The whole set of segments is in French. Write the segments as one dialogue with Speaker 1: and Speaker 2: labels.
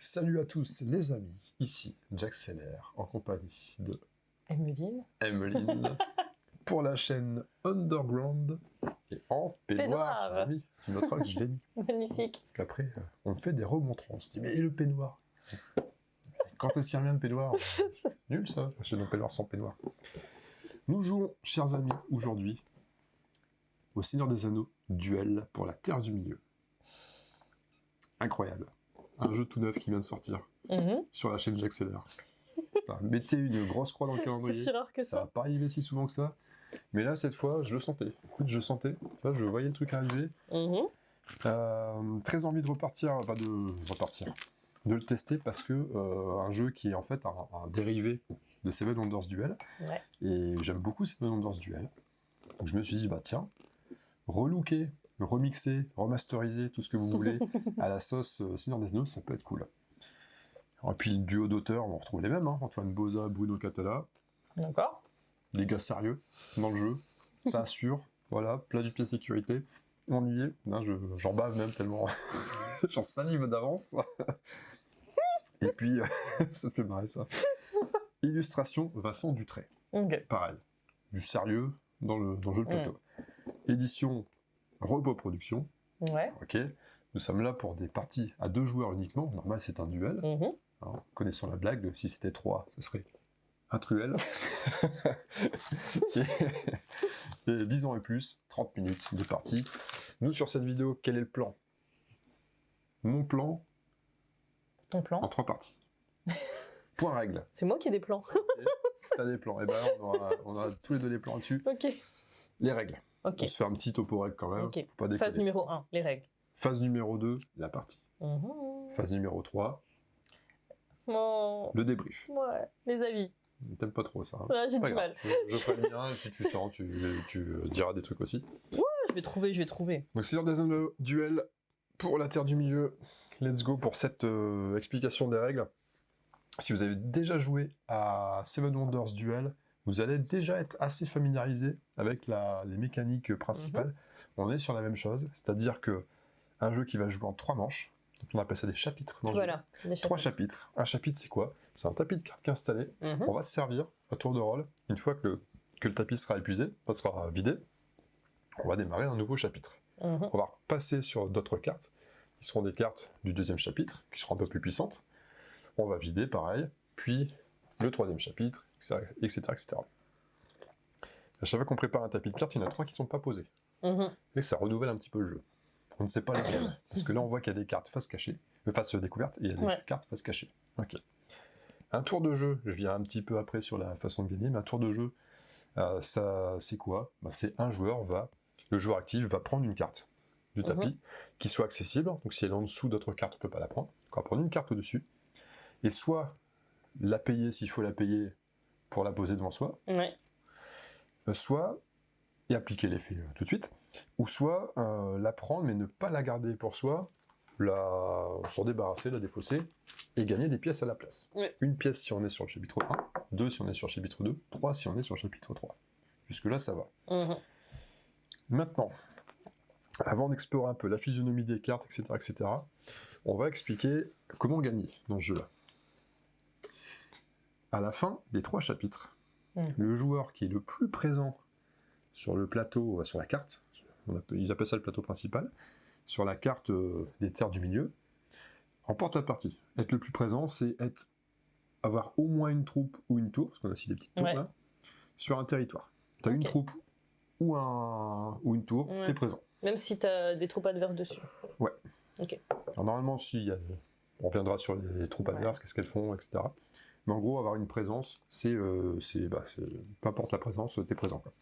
Speaker 1: Salut à tous les amis, ici Jack Seller en compagnie de
Speaker 2: Emeline
Speaker 1: pour la chaîne Underground et en peignoir.
Speaker 2: Peignoir.
Speaker 1: Oui, tu noteras que je l'ai mis.
Speaker 2: Magnifique.
Speaker 1: Parce qu'après, on me fait des remontrants. On se dit, mais et le peignoir? Quand est-ce qu'il revient le peignoir? Nul ça, la chaîne peignoir sans peignoir. Nous jouons, chers amis, aujourd'hui au Seigneur des Anneaux, duel pour la Terre du Milieu. Incroyable. Un jeu tout neuf qui vient de sortir sur la chaîne Jack Seller. Mettez une grosse croix dans le calendrier.
Speaker 2: C'est si rare que
Speaker 1: Ça
Speaker 2: ça.
Speaker 1: va pas arriver si souvent que ça. Mais là, cette fois, je le sentais. Écoute, je sentais. Là, je voyais le truc arriver. Très envie de repartir, de le tester parce que un jeu qui est en fait un dérivé de Seven Wonders Duel.
Speaker 2: Ouais.
Speaker 1: Et j'aime beaucoup Seven Wonders Duel. Donc je me suis dit, bah tiens, relooker, remixer, remasteriser, tout ce que vous voulez, à la sauce Seigneur des Anneaux, ça peut être cool. Et puis le duo d'auteurs, on retrouve les mêmes, hein, Antoine Boza, Bruno Catala,
Speaker 2: D'accord.
Speaker 1: des gars sérieux dans le jeu, ça assure, voilà, plat du pied sécurité, on y est, là, j'en bave même tellement, j'en salive d'avance, et puis, ça te fait marrer ça. Illustration, Vincent Dutray,
Speaker 2: Ok.
Speaker 1: pareil, du sérieux dans le jeu de plateau. Édition Robot Production,
Speaker 2: Ouais.
Speaker 1: ok, nous sommes là pour des parties à 2 joueurs uniquement, normal c'est un duel. Alors, connaissant la blague, si c'était 3, ça serait un truel. et 10 ans et plus, 30 minutes de partie. Nous, sur cette vidéo, quel est le plan? Mon plan,
Speaker 2: Ton plan?
Speaker 1: en 3 parties. Point règle.
Speaker 2: C'est moi qui ai des plans.
Speaker 1: T'as des plans. Et ben là, on aura tous les deux des plans là-dessus.
Speaker 2: Ok.
Speaker 1: Les règles.
Speaker 2: Ok.
Speaker 1: On se fait un petit topo règle quand même.
Speaker 2: Ok.
Speaker 1: Faut pas déconner.
Speaker 2: Phase numéro 1, les règles.
Speaker 1: Phase numéro 2, la partie. Phase numéro 3,
Speaker 2: Oh.
Speaker 1: le débrief.
Speaker 2: Ouais. Les avis.
Speaker 1: T'aimes pas trop ça. Hein.
Speaker 2: Ouais, j'ai
Speaker 1: Pas
Speaker 2: du
Speaker 1: grave.
Speaker 2: mal.
Speaker 1: Je ferai le mien, si tu sens, tu diras des trucs aussi.
Speaker 2: Je vais trouver.
Speaker 1: Donc Seigneur des Anneaux, duel pour la Terre du Milieu. Let's go pour cette explication des règles. Si vous avez déjà joué à Seven Wonders Duel, vous allez déjà être assez familiarisé avec les mécaniques principales. On est sur la même chose, c'est-à-dire que un jeu qui va jouer en 3 manches, donc on appelle ça des chapitres dans le
Speaker 2: Voilà.
Speaker 1: jeu. 3 chapitres. Un chapitre, c'est quoi? C'est un tapis de cartes qui est installé. On va se servir à tour de rôle. Une fois que le tapis sera épuisé, ça sera vidé, on va démarrer un nouveau chapitre. On va passer sur d'autres cartes, qui seront des cartes du 2e chapitre, qui seront un peu plus puissantes. On va vider, pareil, puis le 3e chapitre, etc., etc. À chaque fois qu'on prépare un tapis de cartes, il y en a 3 qui ne sont pas posés. Et ça renouvelle un petit peu le jeu. On ne sait pas lesquelles, parce que là on voit qu'il y a des cartes face cachée, face découverte, et il y a des cartes face cachée. Ok. Un tour de jeu, je viens un petit peu après sur la façon de gagner, mais un tour de jeu, ça c'est quoi? C'est un joueur le joueur actif va prendre une carte du tapis, qui soit accessible, donc si elle est en dessous d'autres cartes, on ne peut pas la prendre, donc on va prendre une carte au-dessus, et soit la payer s'il faut la payer pour la poser devant soi, soit, et appliquer l'effet tout de suite, ou soit la prendre mais ne pas la garder pour soi, s'en débarrasser, la défausser, et gagner des pièces à la place. Une pièce si on est sur le chapitre 1, 2 si on est sur le chapitre 2, 3 si on est sur le chapitre 3. Jusque là ça va. Maintenant, avant d'explorer un peu la physionomie des cartes, etc., on va expliquer comment gagner dans ce jeu-là. À la fin des 3 chapitres, le joueur qui est le plus présent sur le plateau, sur la carte, ils appellent ça le plateau principal, sur la carte des terres du milieu, remporte la partie. Être le plus présent, c'est avoir au moins une troupe ou une tour, parce qu'on a aussi des petites tours là, sur un territoire. Tu as une troupe ou une tour, tu es présent.
Speaker 2: Même si tu as des troupes adverses dessus.
Speaker 1: Ouais.
Speaker 2: Ok.
Speaker 1: Alors normalement, on reviendra sur les troupes adverses, qu'est-ce qu'elles font, etc. Mais en gros, avoir une présence, peu importe la présence, tu es présent. Quoi.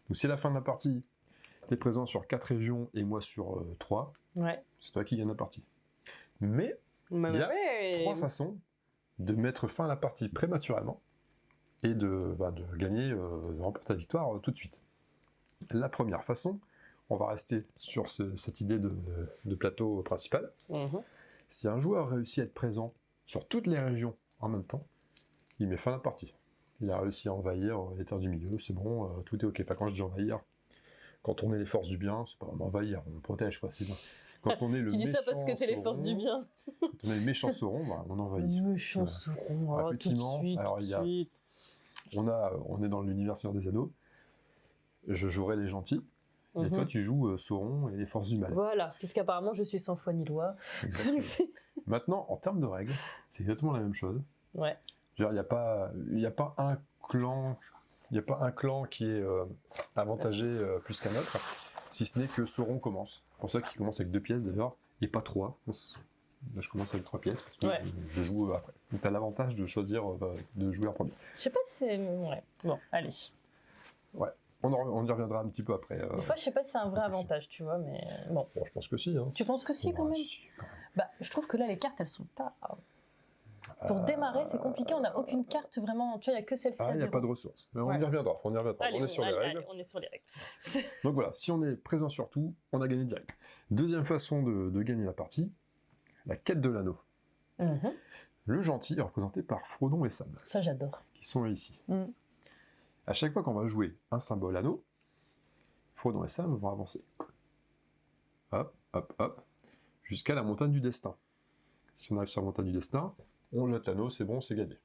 Speaker 1: Donc si à la fin de la partie, tu es présent sur 4 régions et moi sur 3, c'est toi qui gagne la partie. Mais il y a 3 façons de mettre fin à la partie prématurément et de gagner, de remporter la victoire tout de suite. La première façon, on va rester sur cette idée de plateau principal. Si un joueur réussit à être présent sur toutes les régions en même temps, il met fin à la partie. Il a réussi à envahir les terres du milieu, c'est bon, tout est ok. Enfin, quand je dis envahir, quand on est les forces du bien, c'est pas vraiment envahir, on protège, quoi, c'est bien. Quand on est le
Speaker 2: Tu dis ça parce que
Speaker 1: méchant
Speaker 2: t'es les forces du
Speaker 1: Sauron,
Speaker 2: bien.
Speaker 1: Quand on est le méchant Sauron, bah, on envahit.
Speaker 2: Méchant
Speaker 1: Voilà.
Speaker 2: Sauron,
Speaker 1: Alors,
Speaker 2: tout de
Speaker 1: effectivement,
Speaker 2: suite,
Speaker 1: alors,
Speaker 2: tout
Speaker 1: il y
Speaker 2: de
Speaker 1: a-
Speaker 2: suite.
Speaker 1: On est dans l'univers Seigneur des Anneaux. Je jouerai les gentils. Et toi, tu joues Sauron et les forces du mal.
Speaker 2: Voilà, puisqu'apparemment je suis sans foi ni loi.
Speaker 1: Exactement. Maintenant, en termes de règles, c'est exactement la même chose.
Speaker 2: Ouais.
Speaker 1: Il n'y a pas un clan, il y a pas un clan qui est avantagé plus qu'un autre, si ce n'est que Sauron commence. C'est pour ça qu'il commence avec 2 pièces d'ailleurs, et pas 3. Là, je commence avec 3 pièces parce que je joue après. Donc, tu as l'avantage de choisir de jouer en premier.
Speaker 2: Je sais pas si c'est. Ouais. Bon, allez.
Speaker 1: Ouais. On y reviendra un petit peu après.
Speaker 2: Des fois, je sais pas si c'est un vrai
Speaker 1: question.
Speaker 2: avantage, tu vois, mais bon.
Speaker 1: Bon, je pense que si. Hein.
Speaker 2: Tu penses que si, quand même?
Speaker 1: Si, quand même.
Speaker 2: Bah, je trouve que là, les cartes, elles sont pas. Pour démarrer, c'est compliqué, on n'a aucune carte vraiment. Tu vois, il n'y a que celle-ci.
Speaker 1: Ah, il n'y a pas de ressources. Mais on
Speaker 2: Ouais.
Speaker 1: y reviendra.
Speaker 2: Allez,
Speaker 1: on est sur les règles.
Speaker 2: allez, on est sur les règles.
Speaker 1: Donc voilà, si on est présent sur tout, on a gagné direct. Deuxième façon de gagner la partie, la quête de l'anneau. Le gentil est représenté par Frodon et Sam,
Speaker 2: Ça, j'adore.
Speaker 1: qui sont ici.
Speaker 2: Mm.
Speaker 1: À chaque fois qu'on va jouer un symbole anneau, Frodon et Sam vont avancer. Hop, hop, hop, jusqu'à la montagne du destin. Si on arrive sur la montagne du destin, on jette l'anneau, c'est bon, c'est gagné.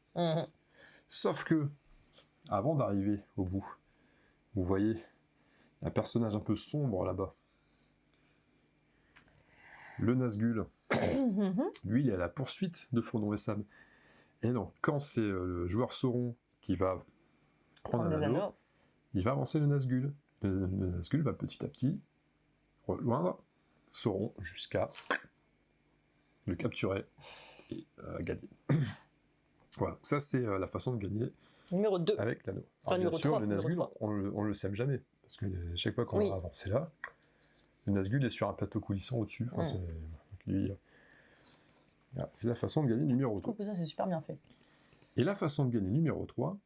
Speaker 1: Sauf que, avant d'arriver au bout, vous voyez un personnage un peu sombre là-bas. Le Nazgûl. Lui, il est à la poursuite de Frodon et Sam. Et donc, quand c'est le joueur Sauron qui va prendre un anneau, il va avancer le Nazgûl. Le Nazgûl va petit à petit rejoindre Sauron jusqu'à le capturer et gagner. Voilà, ça c'est la façon de gagner
Speaker 2: Numéro 2.
Speaker 1: avec l'anneau.
Speaker 2: Enfin,
Speaker 1: Alors, bien
Speaker 2: numéro
Speaker 1: sûr,
Speaker 2: 3,
Speaker 1: le
Speaker 2: numéro
Speaker 1: Nazgûl,
Speaker 2: 3.
Speaker 1: on le sème jamais. Parce que chaque fois qu'on va avancer là, le Nazgûl est sur un plateau coulissant au-dessus. Enfin, c'est la façon de gagner numéro 2.
Speaker 2: Je trouve que ça, c'est super bien fait.
Speaker 1: Et la façon de gagner numéro 3,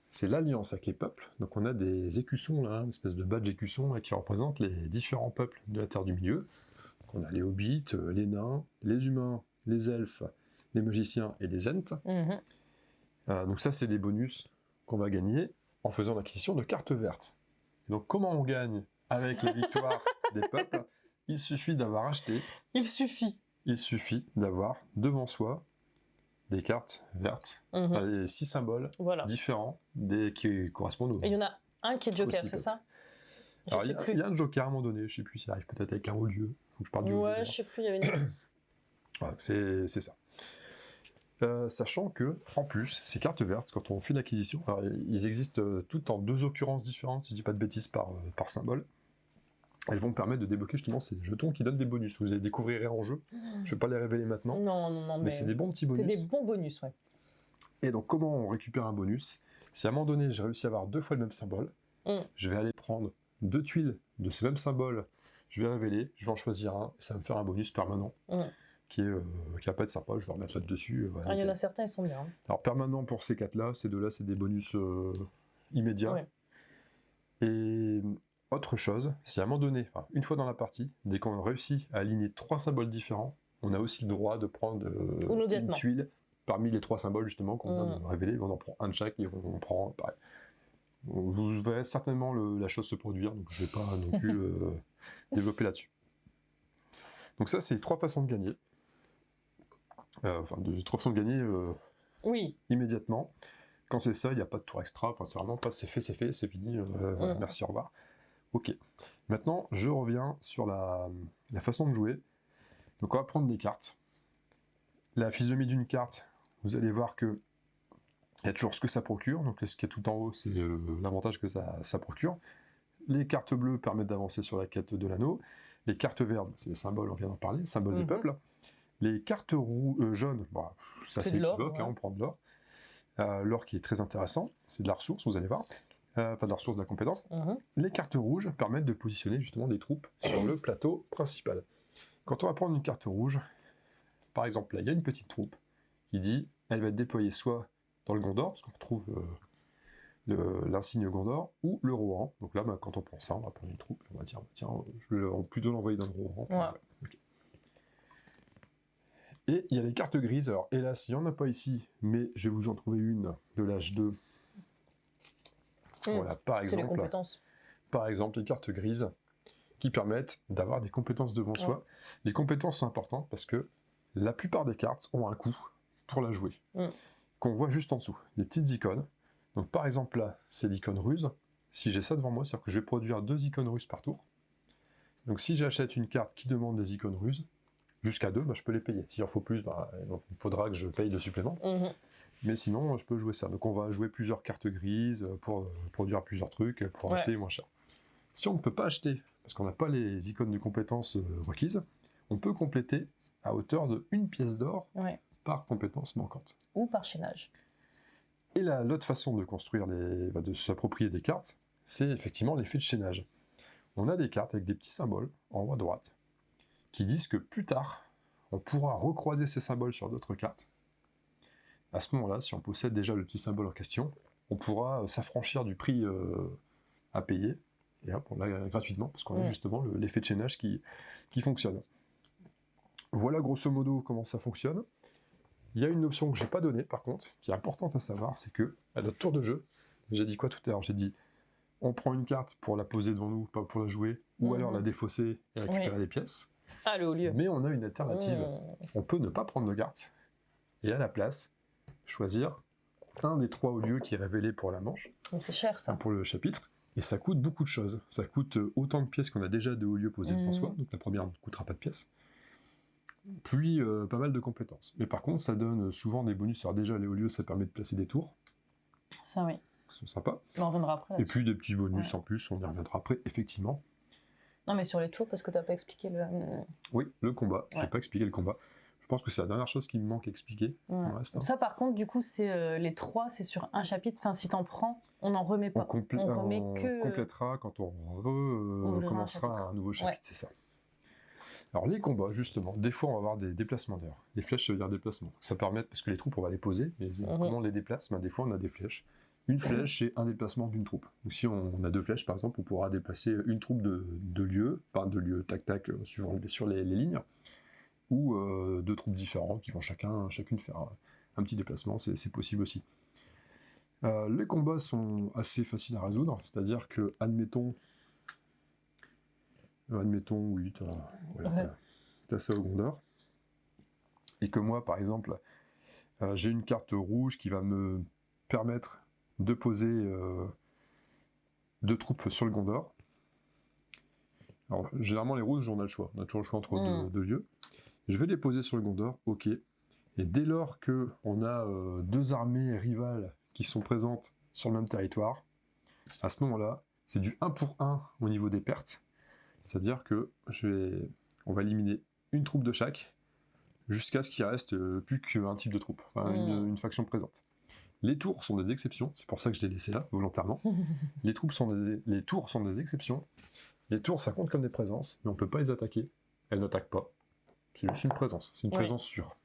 Speaker 1: c'est l'alliance avec les peuples. Donc on a des écussons là, une espèce de badge écusson là, qui représente les différents peuples de la Terre du Milieu. Donc on a les hobbits, les nains, les humains, les elfes, les magiciens et les ents. Donc ça, c'est des bonus qu'on va gagner en faisant l'acquisition de cartes vertes. Et donc comment on gagne avec les victoires des peuples? Il suffit d'avoir acheté,
Speaker 2: Il suffit
Speaker 1: d'avoir devant soi des cartes vertes, les 6 symboles différents qui correspondent aux...
Speaker 2: Et il y en a un qui est Joker, c'est ça?
Speaker 1: Alors, il y a un Joker à un moment donné, je sais plus s'il arrive peut-être avec un haut lieu. Faut que je parle du haut lieu.
Speaker 2: Ouais, je sais plus, il y avait une...
Speaker 1: Voilà, c'est ça. Sachant que, en plus, ces cartes vertes, quand on fait l'acquisition, ils existent toutes en 2 occurrences différentes, si je dis pas de bêtises, par symbole. Elles vont permettre de débloquer justement ces jetons qui donnent des bonus. Vous les découvrirez en jeu. Je vais pas les révéler maintenant.
Speaker 2: Non,
Speaker 1: mais c'est des bons petits bonus.
Speaker 2: C'est des bons bonus, ouais.
Speaker 1: Et donc, comment on récupère un bonus? Si à un moment donné, j'ai réussi à avoir 2 fois le même symbole, je vais aller prendre 2 tuiles de ce même symbole, je vais révéler, je vais en choisir un, et ça va me faire un bonus permanent, qui va pas être sympa, je vais remettre là-dessus.
Speaker 2: Il y en a certains, ils sont bien.
Speaker 1: Alors, permanent pour ces 4-là, ces 2-là, c'est des bonus immédiats.
Speaker 2: Ouais.
Speaker 1: Et autre chose, si à un moment donné, une fois dans la partie, dès qu'on réussit à aligner 3 symboles différents, on a aussi le droit de prendre une tuile parmi les 3 symboles justement qu'on vient de révéler. On en prend un de chaque et on prend pareil. Vous verrez certainement la chose se produire, donc je ne vais pas non plus développer là-dessus. Donc ça, c'est 3 façons de gagner. 3 façons de gagner immédiatement. Quand c'est ça, il n'y a pas de tour extra, c'est vraiment pas c'est fait, c'est fini, merci, au revoir. Ok. Maintenant, je reviens sur la façon de jouer. Donc on va prendre des cartes. La physionomie d'une carte, vous allez voir que il y a toujours ce que ça procure. Donc ce qui est tout en haut, c'est l'avantage que ça procure. Les cartes bleues permettent d'avancer sur la quête de l'anneau. Les cartes vertes, c'est les symboles, on vient d'en parler, symboles des peuples. Les cartes jaunes, ça c'est équivoque, on prend de l'or. L'or qui est très intéressant, c'est de la ressource, vous allez voir. Enfin de la ressource de la compétence. Les cartes rouges permettent de positionner justement des troupes sur le plateau principal. Quand on va prendre une carte rouge, par exemple là, il y a une petite troupe qui dit, elle va être déployée soit dans le Gondor, parce qu'on retrouve l'insigne Gondor, ou le Rohan. Donc là, quand on prend ça, on va prendre une troupe, on va dire, tiens, je vais plutôt l'envoyer dans le Rohan. Okay. Et il y a les cartes grises, alors hélas, il n'y en a pas ici, mais je vais vous en trouver une de l'âge 2. Voilà, par exemple, les cartes grises qui permettent d'avoir des compétences devant soi. Les compétences sont importantes parce que la plupart des cartes ont un coût pour la jouer, qu'on voit juste en dessous. Des petites icônes. Donc par exemple là, c'est l'icône ruse. Si j'ai ça devant moi, c'est-à-dire que je vais produire 2 icônes ruses par tour. Donc si j'achète une carte qui demande des icônes ruses, jusqu'à 2, je peux les payer. S'il en faut plus, il faudra que je paye le supplément. Mais sinon, je peux jouer ça. Donc on va jouer plusieurs cartes grises pour produire plusieurs trucs, pour acheter moins cher. Si on ne peut pas acheter, parce qu'on n'a pas les icônes de compétences requises, on peut compléter à hauteur de 1 pièce d'or par compétence manquante.
Speaker 2: Ou par chaînage.
Speaker 1: Et l'autre façon de construire, de s'approprier des cartes, c'est effectivement l'effet de chaînage. On a des cartes avec des petits symboles en haut à droite qui disent que plus tard, on pourra recroiser ces symboles sur d'autres cartes. À ce moment-là, si on possède déjà le petit symbole en question, on pourra s'affranchir du prix à payer, et hop, on l'a gratuitement, parce qu'on a justement l'effet de chaînage qui fonctionne. Voilà grosso modo comment ça fonctionne. Il y a une option que je n'ai pas donnée, par contre, qui est importante à savoir, c'est que, à notre tour de jeu, j'ai dit quoi tout à l'heure? J'ai dit, on prend une carte pour la poser devant nous, pas pour la jouer, ou alors la défausser et récupérer des pièces.
Speaker 2: Allez, au lieu.
Speaker 1: Mais on a une alternative. On peut ne pas prendre de cartes, et à la place, choisir un des 3 hauts lieux qui est révélé pour la manche.
Speaker 2: Mais c'est cher, ça.
Speaker 1: Pour le chapitre. Et ça coûte beaucoup de choses. Ça coûte autant de pièces qu'on a déjà de hauts lieux posés devant soi, donc la première ne coûtera pas de pièces. Puis pas mal de compétences. Mais par contre, ça donne souvent des bonus. Alors déjà, les hauts lieux, ça permet de placer des tours.
Speaker 2: Ça, oui.
Speaker 1: Qui sont sympas.
Speaker 2: Mais on reviendra après.
Speaker 1: Et puis des petits bonus en plus, on y reviendra après, effectivement.
Speaker 2: Non, mais sur les tours, parce que tu n'as pas expliqué le...
Speaker 1: Oui, le combat. Je n'ai pas expliqué le combat. Je pense que c'est la dernière chose qui me manque à expliquer.
Speaker 2: Ça, par contre, du coup, c'est les 3, c'est sur un chapitre. Enfin, si t'en prends, on n'en remet pas.
Speaker 1: On complétera quand on recommencera un nouveau chapitre, c'est ça. Alors les combats, justement, des fois on va avoir des déplacements d'air. Les flèches, ça veut dire déplacement. Ça permet, parce que les troupes, on va les poser, mais comment on les déplace? Des fois on a des flèches. Une flèche, c'est un déplacement d'une troupe. Donc si on a 2 flèches, par exemple, on pourra déplacer une troupe de lieux, tac-tac, suivant sur les lignes, ou 2 troupes différentes qui vont chacune faire un petit déplacement, c'est possible aussi. Les combats sont assez faciles à résoudre, c'est-à-dire que, admettons, oui, t'as ça au Gondor, et que moi, par exemple, j'ai une carte rouge qui va me permettre de poser 2 troupes sur le Gondor. Alors, généralement, les rouges, on a le choix. On a toujours le choix entre 2 lieux. Je vais les poser sur le Gondor, ok. Et dès lors qu'on a 2 armées rivales qui sont présentes sur le même territoire, à ce moment-là, c'est du 1 pour 1 au niveau des pertes. C'est-à-dire que on va éliminer une troupe de chaque, jusqu'à ce qu'il reste plus qu'un type de troupe, une faction présente. Les tours sont des exceptions, c'est pour ça que je l'ai laissé là, volontairement. Les tours sont des exceptions. Les tours, ça compte comme des présences, mais on ne peut pas les attaquer. Elles n'attaquent pas. C'est juste une présence, c'est une présence sûre.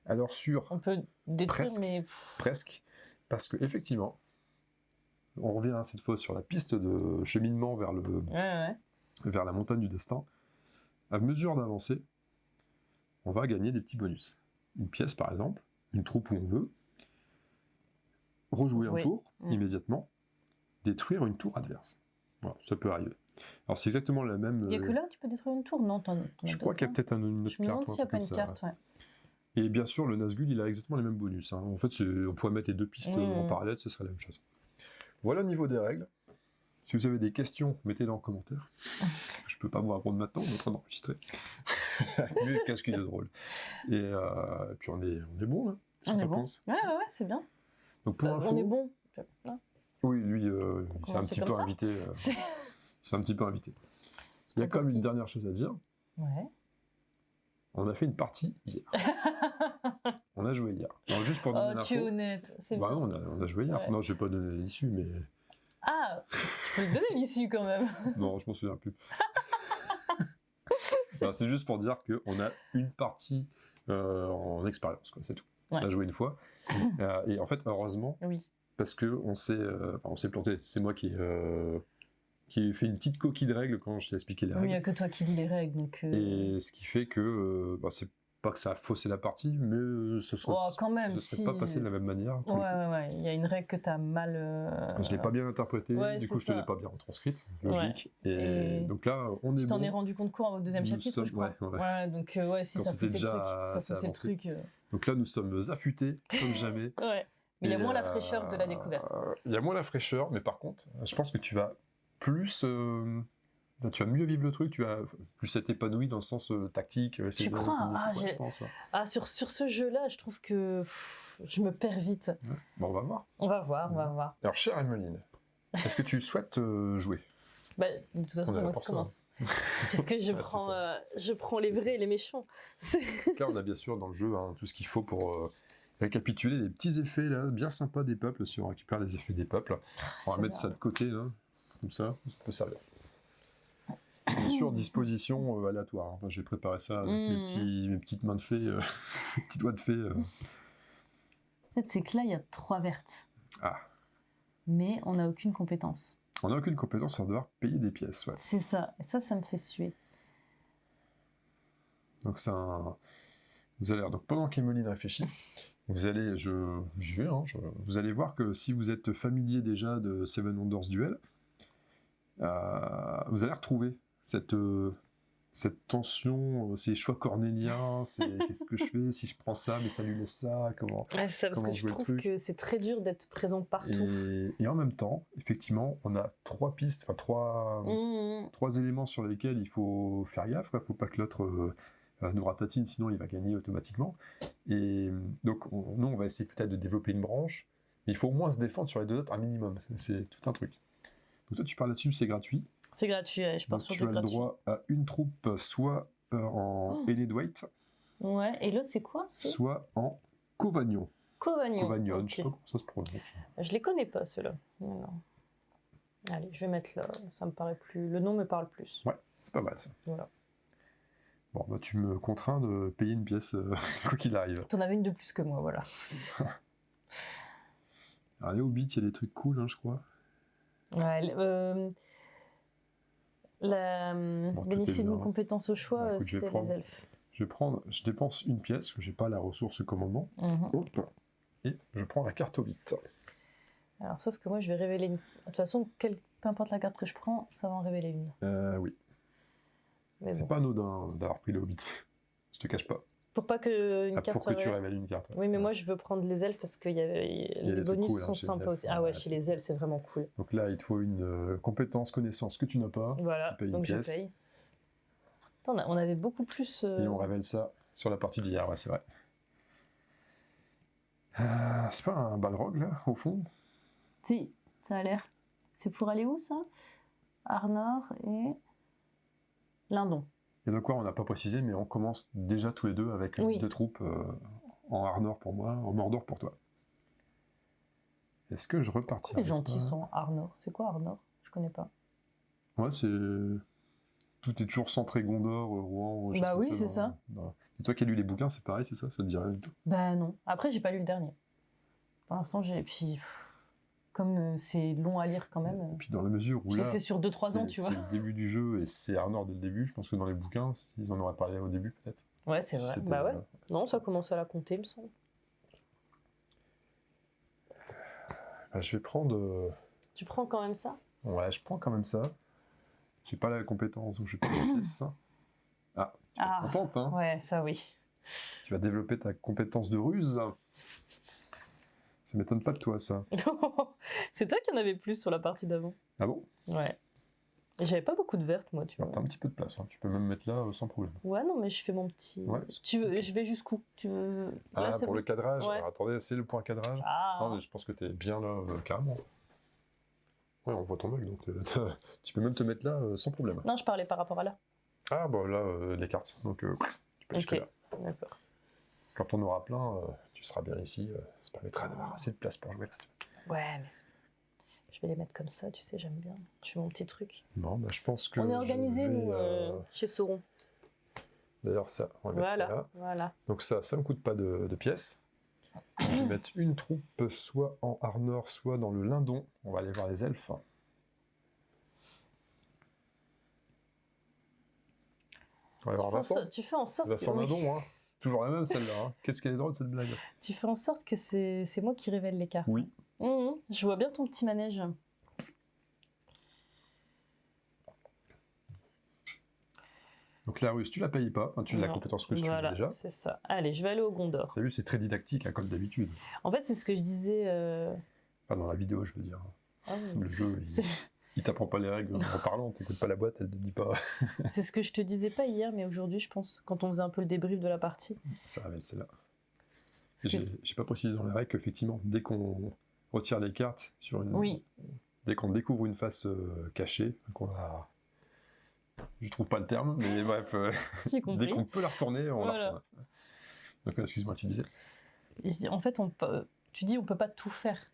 Speaker 1: Alors sûre,
Speaker 2: on peut détruire,
Speaker 1: presque, parce que effectivement, on revient cette fois sur la piste de cheminement vers la montagne du destin. À mesure d'avancer, on va gagner des petits bonus. Une pièce par exemple, une troupe où on veut, rejouer un tour immédiatement, détruire une tour adverse. Voilà, ça peut arriver. Alors c'est exactement la même...
Speaker 2: Il n'y a que là où tu peux détruire une tour? Non,
Speaker 1: je crois qu'il y a peut-être une autre carte.
Speaker 2: Je me demande s'il n'y a pas une carte,
Speaker 1: Et bien sûr, le Nazgûl, il a exactement les mêmes bonus. En fait, on pourrait mettre les 2 pistes en parallèle, ce serait la même chose. Voilà au niveau des règles. Si vous avez des questions, mettez-les en commentaire. Je peux pas vous répondre maintenant, on est en train d'enregistrer. Mais qu'est-ce qu'il est drôle. Et puis on est bon, là.
Speaker 2: On est bon. Ouais, c'est bien.
Speaker 1: Donc pour info,
Speaker 2: on est bon.
Speaker 1: Oui, lui, il s'est un petit peu invité. C'est un petit peu invité. Il y a quand même une dernière chose à dire.
Speaker 2: Ouais.
Speaker 1: On a fait une partie hier. On a joué hier. Alors, juste pour donner
Speaker 2: tu es honnête. C'est
Speaker 1: bien. On a joué hier. Ouais. Non, je vais pas donner l'issue, mais...
Speaker 2: Ah, tu peux le donner l'issue quand même.
Speaker 1: Non, je m'en souviens plus. Enfin, c'est juste pour dire qu'on a une partie en expérience, quoi, c'est tout. Ouais. On a joué une fois. Et en fait, heureusement, parce qu'on s'est planté. C'est moi qui ai fait une petite coquille de règles quand je t'ai expliqué les règles.
Speaker 2: Il n'y a que toi qui lis les règles. Donc
Speaker 1: Et ce qui fait que c'est Pas que ça a faussé la partie, mais ce serait,
Speaker 2: Oh, quand même,
Speaker 1: ce serait pas passé de la même manière.
Speaker 2: Ouais. Il y a une règle que t'as mal.
Speaker 1: Je l'ai pas bien interprétée,
Speaker 2: Ouais,
Speaker 1: du coup, je te
Speaker 2: ça.
Speaker 1: l'ai pas bien retranscrite. Logique. Et donc là, on est
Speaker 2: Tu t'en
Speaker 1: bon.
Speaker 2: es rendu compte quoi au deuxième chapitre, je crois.
Speaker 1: Ouais.
Speaker 2: Donc, si
Speaker 1: Quand
Speaker 2: ça
Speaker 1: c'était
Speaker 2: faussait le truc.
Speaker 1: déjà
Speaker 2: Ça
Speaker 1: assez
Speaker 2: faussait le
Speaker 1: avancé.
Speaker 2: truc.
Speaker 1: Donc là, nous sommes affûtés, comme jamais.
Speaker 2: Ouais. Mais il y a moins la fraîcheur de la découverte.
Speaker 1: Il y a moins la fraîcheur, mais par contre, je pense que tu vas plus. Tu vas mieux vivre le truc, tu vas plus être épanoui dans le sens tactique.
Speaker 2: Tu crois?
Speaker 1: Je pense. Ouais.
Speaker 2: Sur ce jeu-là, je trouve que je me perds vite.
Speaker 1: Ouais. Bon, on va voir.
Speaker 2: On va voir.
Speaker 1: Alors, chère Emeline, est-ce que tu souhaites jouer?
Speaker 2: Bah, de toute façon, c'est moi qui commence. Parce que je prends les vrais et les méchants.
Speaker 1: Donc là, on a bien sûr dans le jeu tout ce qu'il faut pour récapituler les petits effets là, bien sympas des peuples, si on récupère les effets des peuples. On va mettre ça de côté, là, comme ça peut servir. Bien sûr, disposition aléatoire. Enfin, j'ai préparé ça avec mes petites mains de fée, mes petits doigts de fée.
Speaker 2: En fait, c'est que là, il y a 3 vertes.
Speaker 1: Ah.
Speaker 2: Mais on n'a aucune compétence.
Speaker 1: On n'a aucune compétence, on va devoir payer des pièces. Ouais.
Speaker 2: C'est ça. Et ça me fait suer.
Speaker 1: Donc vous allez donc pendant qu'Emeline réfléchit, vous allez, vous allez voir que si vous êtes familier déjà de Seven Wonders Duel, vous allez retrouver cette tension, ces choix cornéliens, qu'est-ce que je fais si je prends ça, mais ça lui laisse ça, comment.
Speaker 2: Ouais, c'est ça, parce que je trouve que c'est très dur d'être présent partout.
Speaker 1: Et en même temps, effectivement, on a 3 pistes, enfin 3 éléments sur lesquels il faut faire gaffe, il ne faut pas que l'autre nous ratatine, sinon il va gagner automatiquement. Et donc, nous, on va essayer peut-être de développer une branche, mais il faut au moins se défendre sur les 2 autres, un minimum. C'est tout un truc. Donc toi, tu parles là-dessus, c'est gratuit.
Speaker 2: C'est gratuit, je pars sur du gratuit.
Speaker 1: Tu as le droit à une troupe, soit en Aided White.
Speaker 2: Ouais, et l'autre, c'est quoi?
Speaker 1: Soit en Covagnon.
Speaker 2: Covagnon,
Speaker 1: okay. Je sais pas comment ça se prononce.
Speaker 2: Je les connais pas, ceux-là. Non. Allez, je vais mettre là, ça me paraît plus... Le nom me parle plus.
Speaker 1: Ouais, c'est pas mal ça.
Speaker 2: Voilà.
Speaker 1: Bon, bah tu me contrains de payer une pièce, quoi qu'il arrive.
Speaker 2: T'en avais une de plus que moi, voilà.
Speaker 1: Alors les Hobbits, il y a des trucs cool, je crois.
Speaker 2: Ouais, bénéficier d'une compétence au choix, c'était les elfes.
Speaker 1: Je dépense une pièce, parce que j'ai pas la ressource commandement. Et je prends la carte Hobbit.
Speaker 2: Alors, sauf que moi, je vais révéler une... De toute façon, peu importe la carte que je prends, ça va en révéler une.
Speaker 1: Oui.
Speaker 2: Mais
Speaker 1: c'est pas anodin d'avoir pris le Hobbit. Je te cache pas.
Speaker 2: Pour pas que une carte
Speaker 1: pour que tu révèles une carte.
Speaker 2: Oui, mais moi, je veux prendre les elfes parce que les bonus sont sympas aussi. Ah ouais, chez les elfes, c'est vraiment cool.
Speaker 1: Donc là, il te faut une compétence, connaissance que tu n'as pas.
Speaker 2: Voilà,
Speaker 1: tu payes
Speaker 2: donc
Speaker 1: une pièce.
Speaker 2: je paye. Attends, on avait beaucoup plus...
Speaker 1: Et on révèle ça sur la partie d'hier, ouais, c'est vrai. C'est pas un balrog, là, au fond?
Speaker 2: Si, ça a l'air. C'est pour aller où, ça? Arnor et... Lindon.
Speaker 1: Et donc quoi, on n'a pas précisé, mais on commence déjà tous les deux avec 2 troupes en Arnor pour moi, en Mordor pour toi. Est-ce que je repartirai?
Speaker 2: Les gentils sont Arnor. C'est quoi Arnor? Je connais pas.
Speaker 1: Ouais, c'est... Tout est toujours centré Gondor, Rouen...
Speaker 2: Bah oui, c'est ça.
Speaker 1: Et toi qui as lu les bouquins, c'est pareil, c'est ça? Ça te dit rien du tout?
Speaker 2: Bah non. Après, j'ai pas lu le dernier. Pour l'instant, Puis... Comme c'est long à lire quand même.
Speaker 1: Et puis dans la mesure où
Speaker 2: je l'ai fait sur 2-3 ans, tu vois.
Speaker 1: C'est le début du jeu et c'est Arnor dès le début. Je pense que dans les bouquins, ils en auraient parlé au début peut-être.
Speaker 2: Ouais, c'est vrai. Bah ouais. Non, ça commence à la compter, il me semble.
Speaker 1: Bah, je vais prendre...
Speaker 2: Tu prends quand même ça?
Speaker 1: Ouais, je prends quand même ça. J'ai pas la compétence, donc je vais prendre la pièce. Ah, tu es contente, hein?
Speaker 2: Ouais, ça oui.
Speaker 1: Tu vas développer ta compétence de ruse. Ça m'étonne pas de toi, ça.
Speaker 2: C'est toi qui en avais plus sur la partie d'avant.
Speaker 1: Ah bon?
Speaker 2: Ouais. Et j'avais pas beaucoup de vertes, moi, tu vois.
Speaker 1: T'as un petit peu de place, hein. Tu peux même mettre là sans problème.
Speaker 2: Ouais, non, mais je fais mon petit...
Speaker 1: Ouais.
Speaker 2: Je vais jusqu'où? Tu veux...
Speaker 1: Là, pour le cadrage?
Speaker 2: Ouais.
Speaker 1: Alors, attendez, c'est le point cadrage. Non, mais je pense que t'es bien là, carrément. Ouais, on voit ton œil, donc tu peux même te mettre là sans problème.
Speaker 2: Non, je parlais par rapport à là.
Speaker 1: Ah, bah là, les cartes. Donc, tu peux jusque là.
Speaker 2: D'accord.
Speaker 1: Quand on aura plein, tu seras bien ici. Ça permettra d'avoir assez de place pour jouer là.
Speaker 2: Ouais, mais je vais les mettre comme ça, tu sais, j'aime bien. Je fais mon petit truc.
Speaker 1: Bon, bah, je pense que...
Speaker 2: On est organisés, nous, chez Sauron.
Speaker 1: D'ailleurs, ça, on va mettre ça là.
Speaker 2: Voilà.
Speaker 1: Donc ça me coûte pas de pièces. Je vais mettre une troupe soit en Arnor, soit dans le Lindon. On va aller voir les elfes. On va aller voir Vincent.
Speaker 2: Tu fais en sorte
Speaker 1: Vincent Lindon, hein. toujours la même celle-là. Hein. Qu'est-ce qu'elle est drôle cette blague.
Speaker 2: Tu fais en sorte que c'est moi qui révèle les cartes.
Speaker 1: Oui.
Speaker 2: Je vois bien ton petit manège.
Speaker 1: Donc la ruse, tu la payes pas, tu as la compétence ruse, tu l'as déjà.
Speaker 2: C'est ça. Allez, je vais aller au Gondor.
Speaker 1: T'as vu, c'est très didactique, comme d'habitude.
Speaker 2: En fait, c'est ce que je disais...
Speaker 1: Pas dans la vidéo, je veux dire.
Speaker 2: Ah,
Speaker 1: le jeu, il t'apprend pas les règles en parlant, t'écoutes pas la boîte, elle te dit pas...
Speaker 2: C'est ce que je te disais pas hier, mais aujourd'hui, je pense, quand on faisait un peu le débrief de la partie.
Speaker 1: Ça révèle celle-là. J'ai pas précisé dans les règles qu'effectivement, dès qu'on retire les cartes, dès qu'on découvre une face cachée, qu'on la... Je trouve pas le terme, mais bref, dès qu'on peut la retourner, on la retourne. Donc, excuse-moi, tu disais
Speaker 2: en fait, tu dis on peut pas tout faire.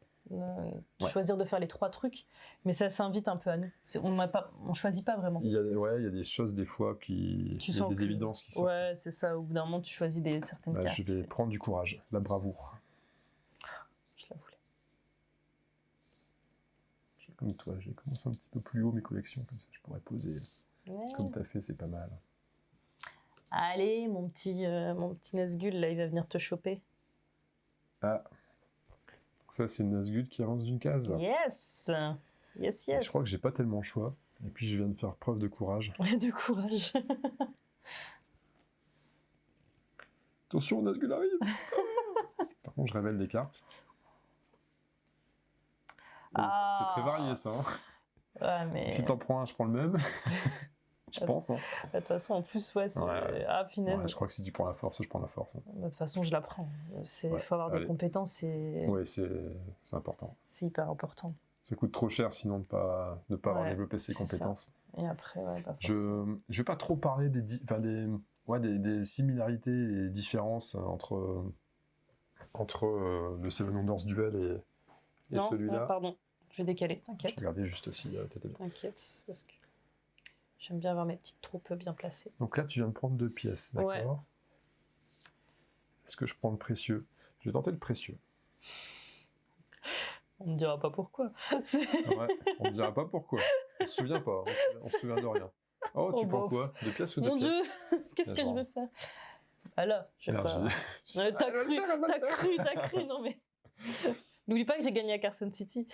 Speaker 2: Choisir de faire les 3 trucs, mais ça s'invite un peu à nous. On choisit pas vraiment.
Speaker 1: Il y a des choses des fois il y a des évidences qui sortent.
Speaker 2: Ouais, c'est ça. Au bout d'un moment, tu choisis certaines cartes.
Speaker 1: Je vais prendre du courage, la bravoure.
Speaker 2: Je la voulais.
Speaker 1: Comme toi, j'ai commencé un petit peu plus haut mes collections, comme ça je pourrais poser. Ouais. Comme t'as fait, c'est pas mal.
Speaker 2: Allez, mon petit Nazgûl, là, il va venir te choper.
Speaker 1: Ah. Ça, c'est une Nazgûl qui avance d'une case.
Speaker 2: Yes. Yes.
Speaker 1: Je crois que j'ai pas tellement le choix. Et puis, je viens de faire preuve de courage.
Speaker 2: De courage.
Speaker 1: Attention, Nazgûl arrive. Par contre, je révèle des cartes. Bon, c'est très varié, ça. Hein.
Speaker 2: Ouais, mais...
Speaker 1: Si t'en prends un, je prends le même. Je pense. Hein.
Speaker 2: De toute façon, en plus, c'est... Ah, punaise.
Speaker 1: Ouais, je crois que si tu prends la force, je prends la force. Hein.
Speaker 2: De toute façon, je la prends. Il faut avoir des compétences.
Speaker 1: Oui, c'est important.
Speaker 2: C'est hyper important.
Speaker 1: Ça coûte trop cher, sinon de pas avoir développé ses compétences.
Speaker 2: Ça. Et après, pas
Speaker 1: je vais pas trop parler des similarités et différences entre le Seven Wonders Duel et celui-là.
Speaker 2: Pardon. Je vais décaler, t'inquiète.
Speaker 1: Je regardais juste aussi.
Speaker 2: T'inquiète, parce que j'aime bien avoir mes petites troupes bien placées.
Speaker 1: Donc là, tu viens de prendre 2 pièces, d'accord.
Speaker 2: Ouais.
Speaker 1: Est-ce que je prends le précieux? Je vais tenter le précieux.
Speaker 2: On ne dira pas pourquoi.
Speaker 1: On ne dira pas pourquoi. On se souvient pas, on se souvient de rien. Oh, tu prends quoi? 2 pièces ou 2 pièces?
Speaker 2: Mon Dieu, qu'est-ce que je vais faire? Ah là, je vais pas... T'as cru, non mais... N'oublie pas que j'ai gagné à Carson City.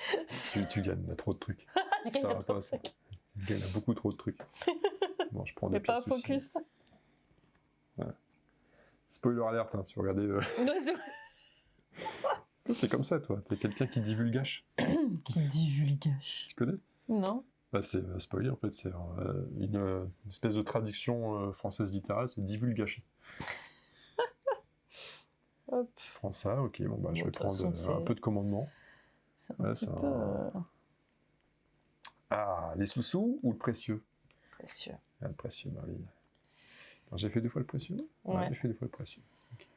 Speaker 1: Tu gagnes, il y a trop de trucs.
Speaker 2: Je gagne trop de trucs.
Speaker 1: Tu gagnes beaucoup trop de trucs. Bon, je prends 2 pièces
Speaker 2: pas focus.
Speaker 1: Aussi. Ouais. Spoiler alert, hein, si vous regardez... T'es comme ça, toi. T'es quelqu'un qui divulgâche.
Speaker 2: Qui divulgâche.
Speaker 1: Tu connais?
Speaker 2: Non.
Speaker 1: C'est spoiler, en fait. C'est une espèce de française littérale, c'est divulgâcher.
Speaker 2: Hop.
Speaker 1: Je prends ça, ok. Bon, je vais prendre un peu de commandement.
Speaker 2: C'est un petit peu...
Speaker 1: Ah, les sous-sous ou le précieux?
Speaker 2: Précieux.
Speaker 1: Ah, le précieux, bah oui. J'ai fait 2 fois le précieux?
Speaker 2: Ouais.
Speaker 1: J'ai fait 2 fois le précieux. Okay.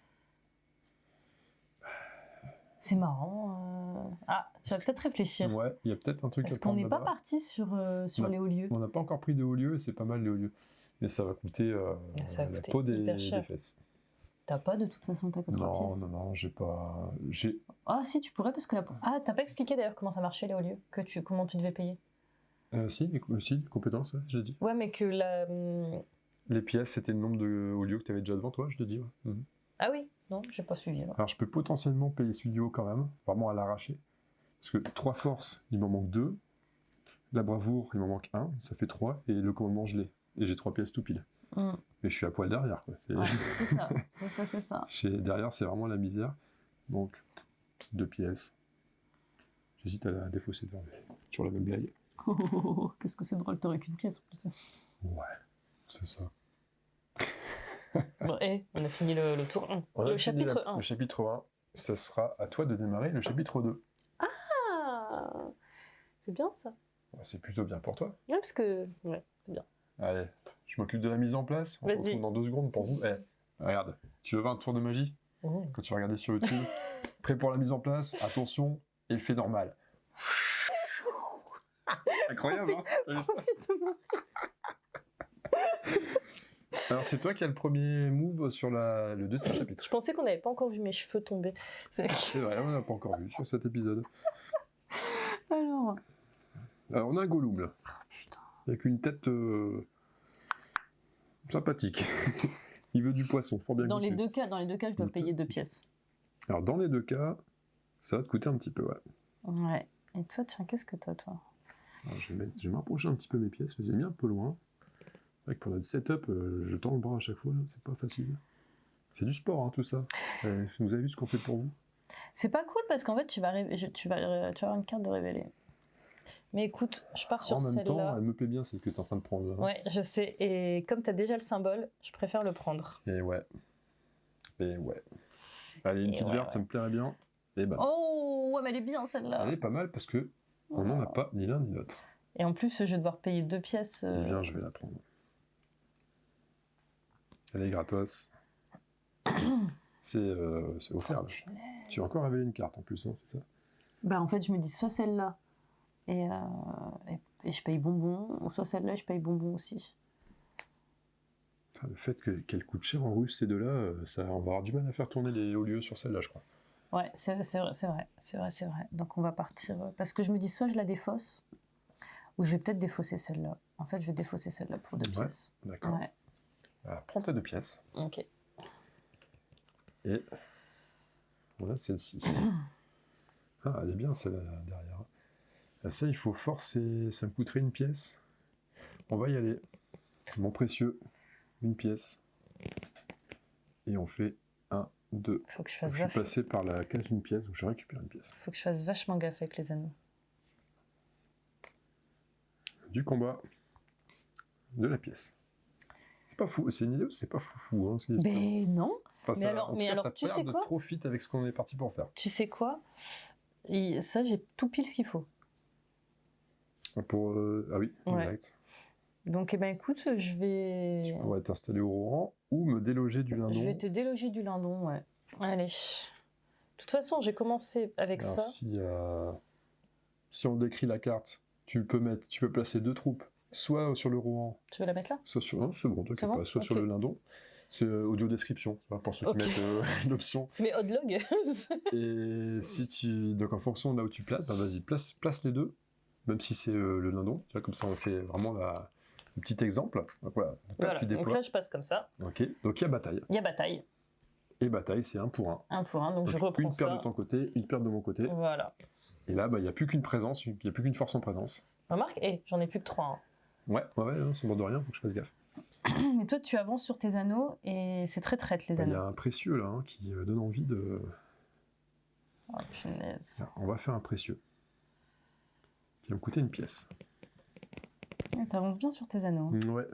Speaker 2: C'est marrant. Ah, tu vas peut-être réfléchir.
Speaker 1: Ouais, il y a peut-être un truc
Speaker 2: Parce qu'on n'est pas parti sur les hauts lieux.
Speaker 1: On n'a pas encore pris de hauts lieux, et c'est pas mal les hauts lieux. Mais ça va coûter la peau des fesses.
Speaker 2: T'as pas de toute façon ta 4 pièces?
Speaker 1: Non, j'ai pas...
Speaker 2: Ah si, tu pourrais parce que Ah, t'as pas expliqué d'ailleurs comment ça marchait les hauts lieux, comment tu devais payer?
Speaker 1: Si, les compétences, ouais, j'ai dit.
Speaker 2: Ouais, mais que
Speaker 1: les pièces, c'était le nombre de hauts lieux que tu avais déjà devant toi, je te dis. Ouais. Mm-hmm.
Speaker 2: Ah oui? Non, j'ai pas suivi. Alors
Speaker 1: je peux potentiellement payer studio quand même, vraiment à l'arracher. Parce que 3 forces, il m'en manque 2. La bravoure, il m'en manque 1, ça fait 3. Et le commandement, je l'ai. Et j'ai 3 pièces tout pile. Mais je suis à poil derrière, quoi.
Speaker 2: C'est ça.
Speaker 1: Derrière, c'est vraiment la misère. Donc, 2 pièces. J'hésite à la défausser vers sur la même blague.
Speaker 2: Oh, qu'est-ce que c'est drôle, t'aurais qu'une pièce en plus.
Speaker 1: Ouais, c'est ça.
Speaker 2: Bon, on a fini le tour 1. Le chapitre 1.
Speaker 1: Le chapitre 1, ça sera à toi de démarrer le chapitre 2.
Speaker 2: Ah, c'est bien ça.
Speaker 1: Ouais, c'est plutôt bien pour toi.
Speaker 2: Ouais, parce que... Ouais, c'est bien.
Speaker 1: Allez, je m'occupe de la mise en place. On se retrouve dans 2 secondes pour vous. Regarde, tu veux voir un tour de magie? Quand tu vas regarder sur YouTube. Prêt pour la mise en place? Attention, effet normal. Incroyable, hein? Alors, c'est toi qui as le premier move sur le 2e chapitre.
Speaker 2: Je pensais qu'on n'avait pas encore vu mes cheveux tomber.
Speaker 1: C'est vrai, on n'a pas encore vu sur cet épisode.
Speaker 2: Alors,
Speaker 1: on a un Gollum, là.
Speaker 2: Oh, putain.
Speaker 1: Avec une tête sympathique. Il veut du poisson, fort bien
Speaker 2: Dans
Speaker 1: goûter.
Speaker 2: les deux cas, je dois payer 2 pièces.
Speaker 1: Alors, dans les deux cas, ça va te coûter un petit peu, ouais.
Speaker 2: Ouais. Et toi, tiens, qu'est-ce que t'as, toi?
Speaker 1: Alors, je vais m'approcher un petit peu mes pièces, je les ai mis un peu loin. C'est vrai que pour notre setup, je tends le bras à chaque fois, là, c'est pas facile. C'est du sport, hein, tout ça. Vous avez vu ce qu'on fait pour vous?
Speaker 2: C'est pas cool parce qu'en fait, tu vas avoir une carte de révéler. Mais écoute, je pars sur
Speaker 1: En même temps,
Speaker 2: celle-là.
Speaker 1: elle me plaît bien, celle que tu es en train de prendre. Là.
Speaker 2: Ouais, je sais. Et comme t'as déjà le symbole, je préfère le prendre.
Speaker 1: Et ouais. Allez, une petite verte, ça me plairait bien. Et ben.
Speaker 2: Oh, ouais, mais elle est bien celle-là.
Speaker 1: Elle est pas mal parce que on n'en a pas ni l'un ni l'autre.
Speaker 2: Et en plus, je vais devoir payer 2 pièces.
Speaker 1: Eh bien, je vais la prendre. Elle est gratos. C'est offert. Là. Tu as encore révélé une carte en plus, hein, c'est ça?
Speaker 2: Bah en fait, je me dis soit celle-là et je paye bonbon, ou soit celle-là et je paye bonbon aussi.
Speaker 1: Le fait qu'elle coûte cher en russe, ces deux-là, on va avoir du mal à faire tourner les hauts lieux sur celle-là, je crois.
Speaker 2: Ouais, c'est vrai. Donc on va partir. Parce que je me dis soit je la défausse, ou je vais peut-être défausser celle-là. En fait, je vais défausser celle-là pour 2 pièces.
Speaker 1: D'accord.
Speaker 2: Ouais.
Speaker 1: Alors, prends tes 2 pièces.
Speaker 2: Ok.
Speaker 1: Et voilà celle-ci. Ah, elle est bien celle-là derrière. Ça, il faut forcer. Ça me coûterait une pièce. On va y aller. Mon précieux, une pièce. Et on fait 1, 2.
Speaker 2: Faut que je fasse
Speaker 1: Je suis passé par la case d'une pièce, donc je récupère une pièce.
Speaker 2: Faut que je fasse vachement gaffe avec les anneaux.
Speaker 1: Du combat. De la pièce. C'est pas fou. C'est une idée, c'est pas foufou. Hein,
Speaker 2: mais non.
Speaker 1: Enfin,
Speaker 2: mais alors,
Speaker 1: ça
Speaker 2: tu sais quoi?
Speaker 1: trop fit avec ce qu'on est parti pour faire.
Speaker 2: Tu sais quoi? Et ça, j'ai tout pile ce qu'il faut.
Speaker 1: Pour, ah oui,
Speaker 2: ouais.
Speaker 1: Direct.
Speaker 2: Donc, eh ben, écoute, je vais...
Speaker 1: Tu pourrais t'installer au Rohan ou me déloger du Lindon.
Speaker 2: Je vais te déloger du Lindon, ouais. Allez. De toute façon, j'ai commencé avec
Speaker 1: alors,
Speaker 2: ça.
Speaker 1: Si on décrit la carte, tu peux placer 2 troupes, soit sur le Rohan.
Speaker 2: Tu veux la mettre là?
Speaker 1: Soit sur... Non, c'est bon, t'inquiète pas. Soit sur le Lindon. C'est audio description, pour ceux qui mettent l'option.
Speaker 2: C'est mes hotlogs.
Speaker 1: Et si tu... Donc, en fonction de là où tu places, vas-y, place les deux. Même si c'est le Lindon, tu vois, comme ça on fait vraiment le petit exemple. Donc voilà.
Speaker 2: Voilà. Donc là je passe comme ça.
Speaker 1: Ok. Donc il y a bataille.
Speaker 2: Il y a bataille.
Speaker 1: Et bataille, c'est 1 pour 1.
Speaker 2: 1 pour 1, donc je reprends ça.
Speaker 1: Une perte de ton côté, une perte de mon côté.
Speaker 2: Voilà.
Speaker 1: Et là, il n'y a plus qu'une présence, il n'y a plus qu'une force en présence.
Speaker 2: Remarque, j'en ai plus que 3. Hein.
Speaker 1: Ouais, non, c'est bon de rien, faut que je fasse gaffe.
Speaker 2: Mais toi tu avances sur tes anneaux et c'est très traite les anneaux.
Speaker 1: Il y a un précieux là qui donne envie de...
Speaker 2: Oh punaise.
Speaker 1: Là, on va faire un précieux. Qui va me coûter une pièce.
Speaker 2: T'avances bien sur tes anneaux.
Speaker 1: Ouais.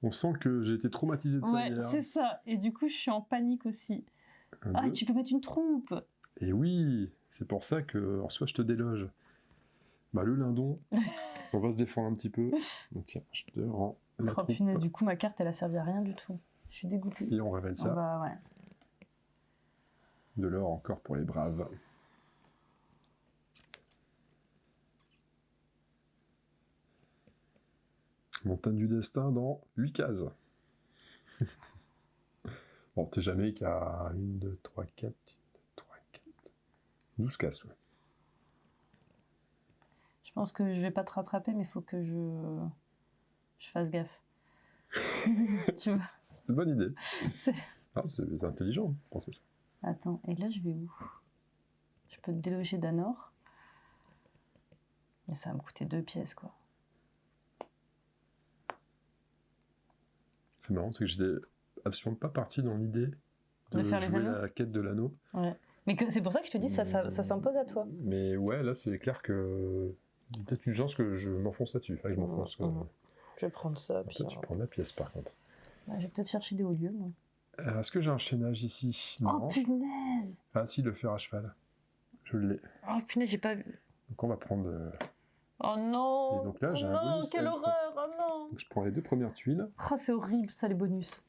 Speaker 1: On sent que j'ai été traumatisé de ça hier.
Speaker 2: Ouais, c'est ça. Et du coup, je suis en panique aussi. Ah, tu peux mettre une trompe.
Speaker 1: Et oui, c'est pour ça que... Alors, soit je te déloge. Bah, le Lindon, on va se défendre un petit peu. Donc tiens, je te rends la troupe.
Speaker 2: Punaise, du coup, ma carte, elle a servi à rien du tout. Je suis dégoûtée.
Speaker 1: Et on révèle ça.
Speaker 2: Bah, ouais.
Speaker 1: De l'or encore pour les braves. Montagne du destin dans 8 cases. Bon, t'es jamais qu'à 1, 2, 3, 4, 12 cases, ouais.
Speaker 2: Je pense que je vais pas te rattraper, mais il faut que je fasse gaffe. Tu vois.
Speaker 1: C'est une bonne idée. C'est intelligent de penser ça.
Speaker 2: Attends, et là je vais où? Je peux te déloger d'Anor. Mais ça va me coûter 2 pièces, quoi.
Speaker 1: C'est marrant, c'est que j'étais absolument pas parti dans l'idée de
Speaker 2: faire
Speaker 1: jouer la quête de l'anneau.
Speaker 2: Ouais. Mais c'est pour ça que je te dis, ça s'impose à toi.
Speaker 1: Mais ouais, là c'est clair que... Il y a peut-être une chance que je m'enfonce là-dessus. Enfin, que je m'enfonce.
Speaker 2: Je vais prendre ça.
Speaker 1: Puis tu prends la pièce par contre.
Speaker 2: Ouais, je vais peut-être chercher des hauts lieux, moi.
Speaker 1: Est-ce que j'ai un chaînage ici? Non.
Speaker 2: Oh punaise!
Speaker 1: Ah si, le fer à cheval. Je l'ai.
Speaker 2: Oh punaise, j'ai pas vu.
Speaker 1: Donc on va prendre...
Speaker 2: Oh non!
Speaker 1: Et donc là, j'ai un bonus.
Speaker 2: Quelle horreur! Oh non!
Speaker 1: Donc je prends les 2 premières tuiles.
Speaker 2: Oh, c'est horrible, ça, les bonus.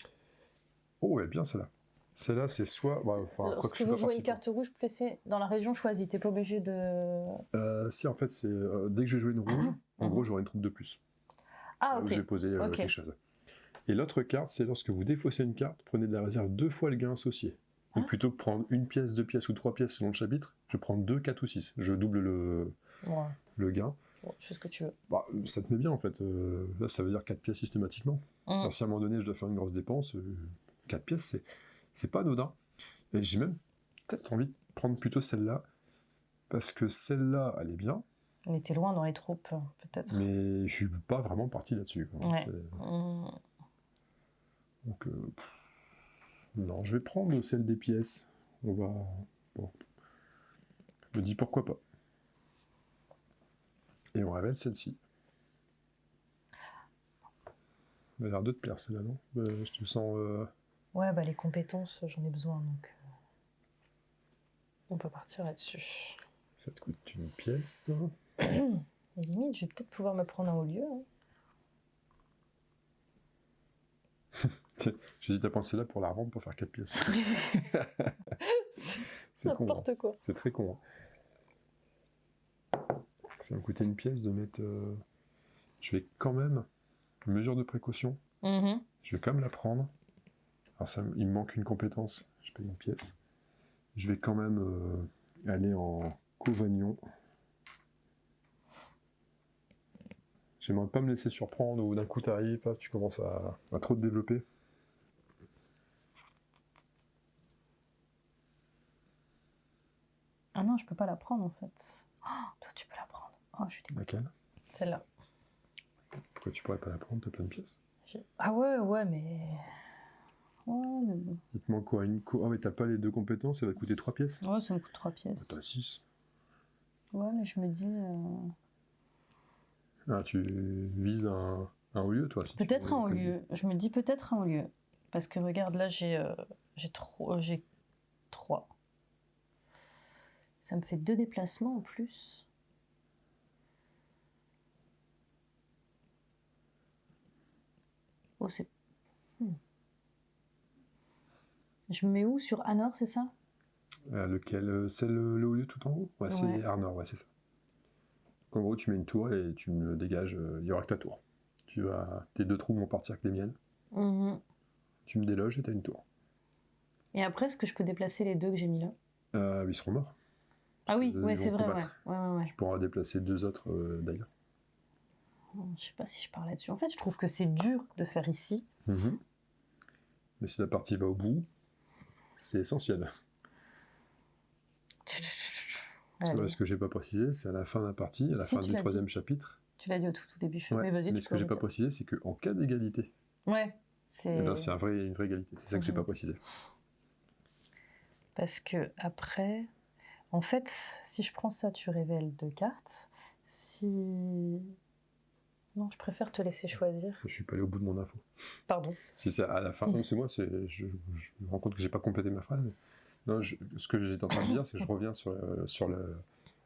Speaker 1: Oh, ouais, bien celle-là. Celle-là, c'est soit...
Speaker 2: Lorsque tu veux jouer une carte rouge placée dans la région choisie, t'es pas obligé de...
Speaker 1: Si, en fait, c'est... dès que je vais jouer une rouge, en gros, j'aurai une troupe de plus.
Speaker 2: Ah, ok.
Speaker 1: Je vais poser quelque chose. Et l'autre carte, c'est lorsque vous défaussez une carte, prenez de la réserve 2 fois le gain associé. Donc plutôt que prendre 1 pièce, 2 pièces ou 3 pièces selon le chapitre, je prends 2, 4 ou 6. Je double le gain.
Speaker 2: Bon, je fais ce que tu veux.
Speaker 1: Bah, ça te met bien, en fait. Là, ça veut dire 4 pièces systématiquement. Alors, si à un moment donné, je dois faire une grosse dépense, 4 pièces, c'est pas anodin. Et j'ai même peut-être envie de prendre plutôt celle-là, parce que celle-là, elle est bien.
Speaker 2: On était loin dans les troupes, peut-être.
Speaker 1: Mais je suis pas vraiment parti là-dessus.
Speaker 2: Ouais.
Speaker 1: Donc, non, je vais prendre celle des pièces. On va... Bon. Je me dis pourquoi pas. Et on révèle celle-ci. Elle a l'air de te plaire, celle-là, non? Je te sens...
Speaker 2: Ouais, bah les compétences, j'en ai besoin, donc... on peut partir là-dessus.
Speaker 1: Ça te coûte une pièce.
Speaker 2: Et limite, je vais peut-être pouvoir me prendre un haut lieu.
Speaker 1: J'hésite à prendre celle-là pour la revendre pour faire 4 pièces. C'est con.
Speaker 2: N'importe quoi.
Speaker 1: C'est très con. Ça va me coûter une pièce de mettre... Je vais quand même... Mesure de précaution. Je vais quand même la prendre. Alors ça, il me manque une compétence. Je paye une pièce. Je vais quand même aller en Covagnon. J'aimerais pas me laisser surprendre ou d'un coup t'arrives, tu commences à trop te développer.
Speaker 2: Ah non, je peux pas la prendre en fait. Oh, toi tu peux la prendre. Oh, je suis dégoûtée.
Speaker 1: Laquelle?
Speaker 2: Celle-là.
Speaker 1: Pourquoi tu pourrais pas la prendre? T'as plein de pièces.
Speaker 2: Ah ouais, mais... Ouais, mais bon.
Speaker 1: Il te manque quoi? Ah mais t'as pas les 2 compétences, ça va te coûter 3 pièces?
Speaker 2: Ouais, ça me coûte 3 pièces.
Speaker 1: T'as 6.
Speaker 2: Ouais, mais je me dis...
Speaker 1: Ah, tu vises un haut lieu, toi? Si
Speaker 2: peut-être un haut lieu. Je me dis peut-être un haut lieu. Parce que regarde, là, j'ai 3. Ça me fait 2 déplacements en plus. Oh, c'est... Je me mets où? Sur Anor, c'est ça?
Speaker 1: Lequel? C'est le haut lieu tout en haut? Ouais, c'est
Speaker 2: Ouais.
Speaker 1: Arnor, ouais, c'est ça. En gros, tu mets une tour et tu me dégages, il y aura que ta tour. Tes 2 trous vont partir avec les miennes. Tu me déloges et t'as une tour.
Speaker 2: Et après, est-ce que je peux déplacer les 2 que j'ai mis là?
Speaker 1: Ils seront morts.
Speaker 2: Ah oui, ouais, c'est vrai, ouais.
Speaker 1: Tu pourras déplacer 2 autres d'ailleurs.
Speaker 2: Je sais pas si je parle là-dessus. En fait, je trouve que c'est dur de faire ici.
Speaker 1: Mais si la partie va au bout, c'est essentiel. Ce que j'ai pas précisé, c'est à la fin de la partie, à la fin du 3e chapitre.
Speaker 2: Tu l'as dit au tout début.
Speaker 1: Ouais,
Speaker 2: mais vas-y,
Speaker 1: mais ce que j'ai pas précisé, c'est qu'en cas d'égalité,
Speaker 2: ouais, c'est
Speaker 1: une vraie égalité. C'est ça que j'ai pas précisé.
Speaker 2: Parce que après, en fait, si je prends ça, tu révèles 2 cartes. Non, je préfère te laisser choisir.
Speaker 1: Je suis pas allé au bout de mon info.
Speaker 2: Pardon.
Speaker 1: Si c'est à la fin, c'est moi, je me rends compte que j'ai pas complété ma phrase. Non, ce que j'étais en train de dire, c'est que je reviens sur la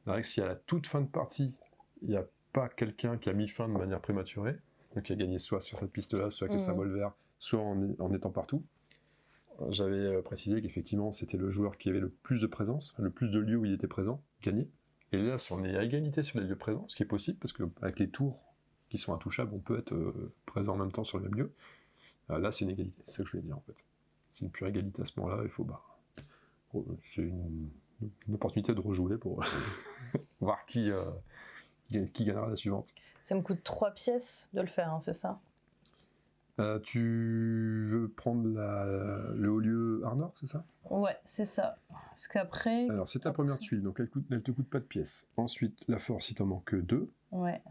Speaker 1: règle. Si à la toute fin de partie, il n'y a pas quelqu'un qui a mis fin de manière prématurée, donc qui a gagné soit sur cette piste-là, soit avec le symbole vert, soit en étant partout, j'avais précisé qu'effectivement, c'était le joueur qui avait le plus de présence, le plus de lieux où il était présent, gagné. Et là, si on est à égalité sur les lieux présents, ce qui est possible, parce qu'avec les tours qui sont intouchables, on peut être présent en même temps sur le même lieu, là, c'est une égalité. C'est ça que je voulais dire, en fait. C'est une pure égalité à ce moment-là, il faut... c'est une opportunité de rejouer pour voir qui gagnera la suivante.
Speaker 2: Ça me coûte 3 pièces de le faire, hein, c'est ça?
Speaker 1: Tu veux prendre le haut lieu Arnor, c'est ça?
Speaker 2: Ouais, c'est ça. Parce qu'après...
Speaker 1: Alors, c'est ta première tuile, donc elle te coûte pas de pièces. Ensuite, la force, il t'en manque 2.
Speaker 2: Ouais.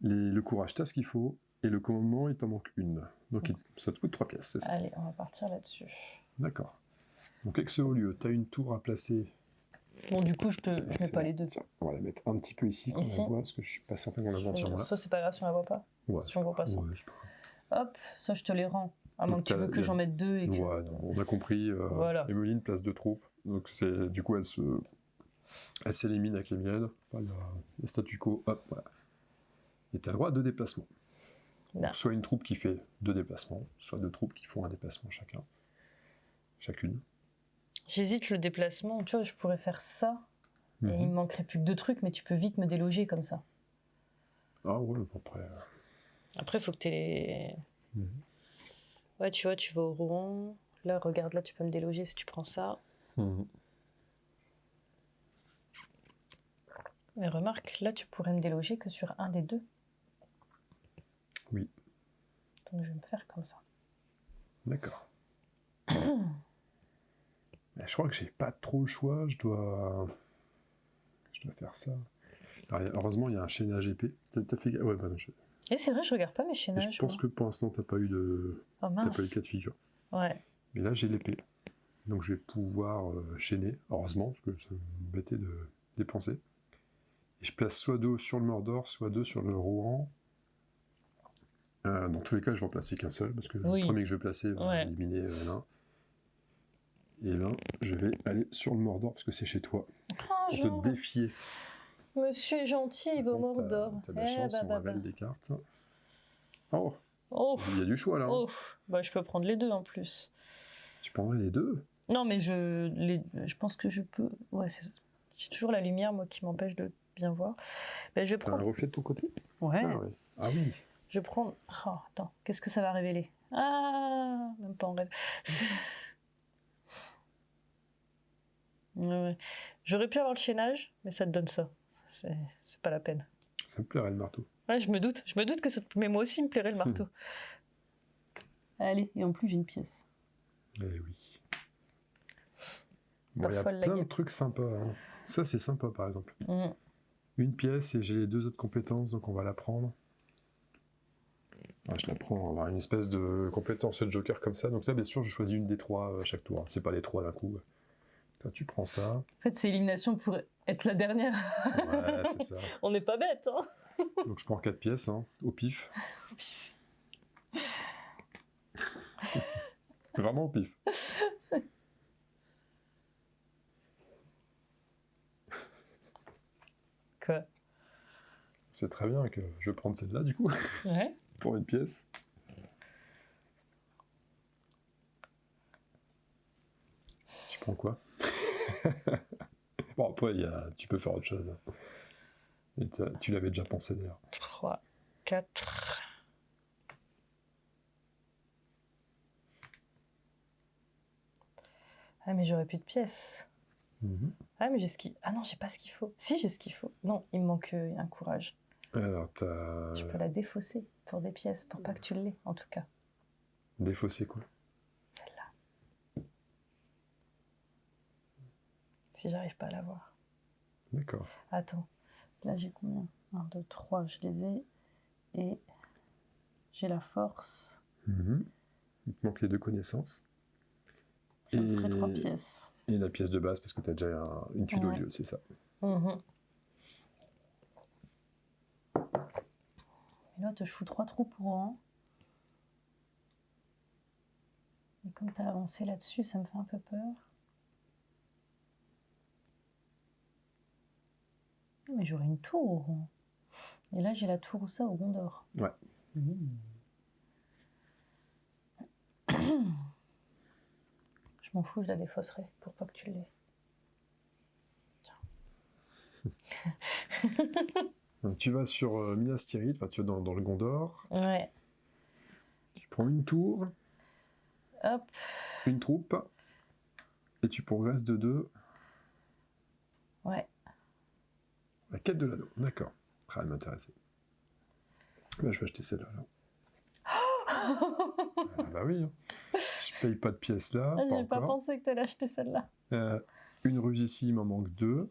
Speaker 1: Le courage, t'as ce qu'il faut. Et le commandement, il t'en manque 1. Donc, ça te coûte 3 pièces, c'est ça?
Speaker 2: Allez, on va partir là-dessus.
Speaker 1: D'accord. Donc, avec ce haut lieu, t'as une tour à placer.
Speaker 2: Bon, du coup, je mets pas les 2.
Speaker 1: Tiens, on va la mettre un petit peu ici, qu'on la voit, parce que je suis pas certain qu'on la voit entièrement là.
Speaker 2: Ça, c'est pas grave si on la voit pas.
Speaker 1: Ouais.
Speaker 2: Si on voit pas ça.
Speaker 1: Ouais, c'est pas grave.
Speaker 2: Hop, ça, je te les rends. À moins que tu veux que j'en mette 2 et que...
Speaker 1: Ouais, non, on a compris.
Speaker 2: Voilà.
Speaker 1: Emeline place 2 troupes. Donc, du coup, elle s'élimine avec les miennes. Voilà, le statu quo, hop, voilà. Et t'as le droit à 2 déplacements. Donc, soit une troupe qui fait 2 déplacements, soit 2 troupes qui font un déplacement chacune.
Speaker 2: J'hésite le déplacement, tu vois, je pourrais faire ça, et il me manquerait plus que 2 trucs, mais tu peux vite me déloger comme ça.
Speaker 1: Ah ouais, après...
Speaker 2: Après, il faut que tu aies les... Ouais, tu vois, tu vas au Rouen, là, regarde, là, tu peux me déloger si tu prends ça. Mais remarque, là, tu pourrais me déloger que sur un des deux.
Speaker 1: Oui.
Speaker 2: Donc, je vais me faire comme ça.
Speaker 1: D'accord. Mais je crois que j'ai pas trop le choix, je dois faire ça. Alors, heureusement, il y a un chaînage épais. T'as fait... Ouais, bah non,
Speaker 2: Et c'est vrai, je regarde pas mes
Speaker 1: Et
Speaker 2: chaînages.
Speaker 1: je pense que pour l'instant, t'as pas eu de...
Speaker 2: Oh
Speaker 1: T'as
Speaker 2: mince.
Speaker 1: pas eu de cas de figure.
Speaker 2: Ouais.
Speaker 1: Mais là, j'ai l'épée. Donc, je vais pouvoir chaîner, heureusement, parce que ça m'embêtait de dépenser. Et je place soit 2 sur le Mordor, soit 2 sur le Rohan. Dans tous les cas, je vais en placer qu'un seul, parce que le premier que je vais placer va éliminer l'un. Et là, je vais aller sur le Mordor, parce que c'est chez toi. Pour te défier.
Speaker 2: Monsieur est gentil, il va au Mordor.
Speaker 1: T'as de la chance, on révèle des cartes. Oh, il y a du choix là.
Speaker 2: Oh, bah je peux prendre les deux en plus.
Speaker 1: Tu prendrais les deux?
Speaker 2: Non, mais je pense que je peux. Ouais, j'ai toujours la lumière, moi, qui m'empêche de bien voir. Ben, je vais prendre.
Speaker 1: T'as un reflet de ton côté?
Speaker 2: Ouais.
Speaker 1: Ah oui.
Speaker 2: Je vais prendre. Oh, attends, qu'est-ce que ça va révéler? Ah, même pas en rêve. Ouais. J'aurais pu avoir le chaînage, mais ça te donne ça. C'est pas la peine.
Speaker 1: Ça me plairait le marteau.
Speaker 2: Ouais, je me doute que ça te... Mais moi aussi, il me plairait le marteau. Allez, et en plus, j'ai une pièce.
Speaker 1: Eh oui. Bon, il y a plein de trucs sympas. Hein. Ça, c'est sympa, par exemple. Une pièce, et j'ai les 2 autres compétences, donc on va la prendre. Ah, je la prends, on va avoir une espèce de compétence de joker comme ça. Donc là, bien sûr, je choisis une des 3 à chaque tour. C'est pas les 3 d'un coup. Toi, tu prends ça.
Speaker 2: En fait, c'est élimination pour être la dernière.
Speaker 1: Ouais, c'est ça.
Speaker 2: On n'est pas bête, hein.
Speaker 1: Donc je prends 4 pièces, hein, au pif.
Speaker 2: Au pif.
Speaker 1: Vraiment au pif.
Speaker 2: Quoi?
Speaker 1: C'est très bien que je vais prendre celle-là, du coup.
Speaker 2: Ouais.
Speaker 1: Pour une pièce. Tu prends quoi? Bon, après, tu peux faire autre chose. Et tu l'avais déjà pensé, d'ailleurs.
Speaker 2: 3, 4... Ah, mais j'aurais plus de pièces. Ah, mais j'ai ce qu'il... Ah non, j'ai pas ce qu'il faut. Si, j'ai ce qu'il faut. Non, il me manque un courage.
Speaker 1: Alors,
Speaker 2: Je peux la défausser pour des pièces, pour pas que tu l'aies, en tout cas.
Speaker 1: Défausser quoi?
Speaker 2: Celle-là. Si j'arrive pas à l'avoir.
Speaker 1: D'accord.
Speaker 2: Attends, là j'ai combien? 1, 2, 3, je les ai. Et j'ai la force.
Speaker 1: Il te manque les 2 connaissances.
Speaker 2: Ça me ferait 3 pièces.
Speaker 1: Et la pièce de base, parce que tu as déjà une tuile au lieu, c'est ça.
Speaker 2: Et là, je fous 3 trous pour un. Et comme tu as avancé là-dessus, ça me fait un peu peur. Mais j'aurais une tour. Et là, j'ai la tour où ça, au Gondor.
Speaker 1: Ouais.
Speaker 2: Je m'en fous, je la défausserai pour pas que tu l'aies. Tiens.
Speaker 1: Donc tu vas sur Minas Tirith, enfin tu vas dans le Gondor.
Speaker 2: Ouais.
Speaker 1: Tu prends une tour.
Speaker 2: Hop.
Speaker 1: Une troupe. Et tu progresses de 2.
Speaker 2: Ouais.
Speaker 1: La quête de l'anneau, d'accord. Ah, elle m'intéressait. Bah, je vais acheter celle-là. Bah oui. Hein. Je paye pas de pièces là.
Speaker 2: J'ai pas pensé que tu allais acheter celle-là.
Speaker 1: Une ruse ici, il m'en manque 2.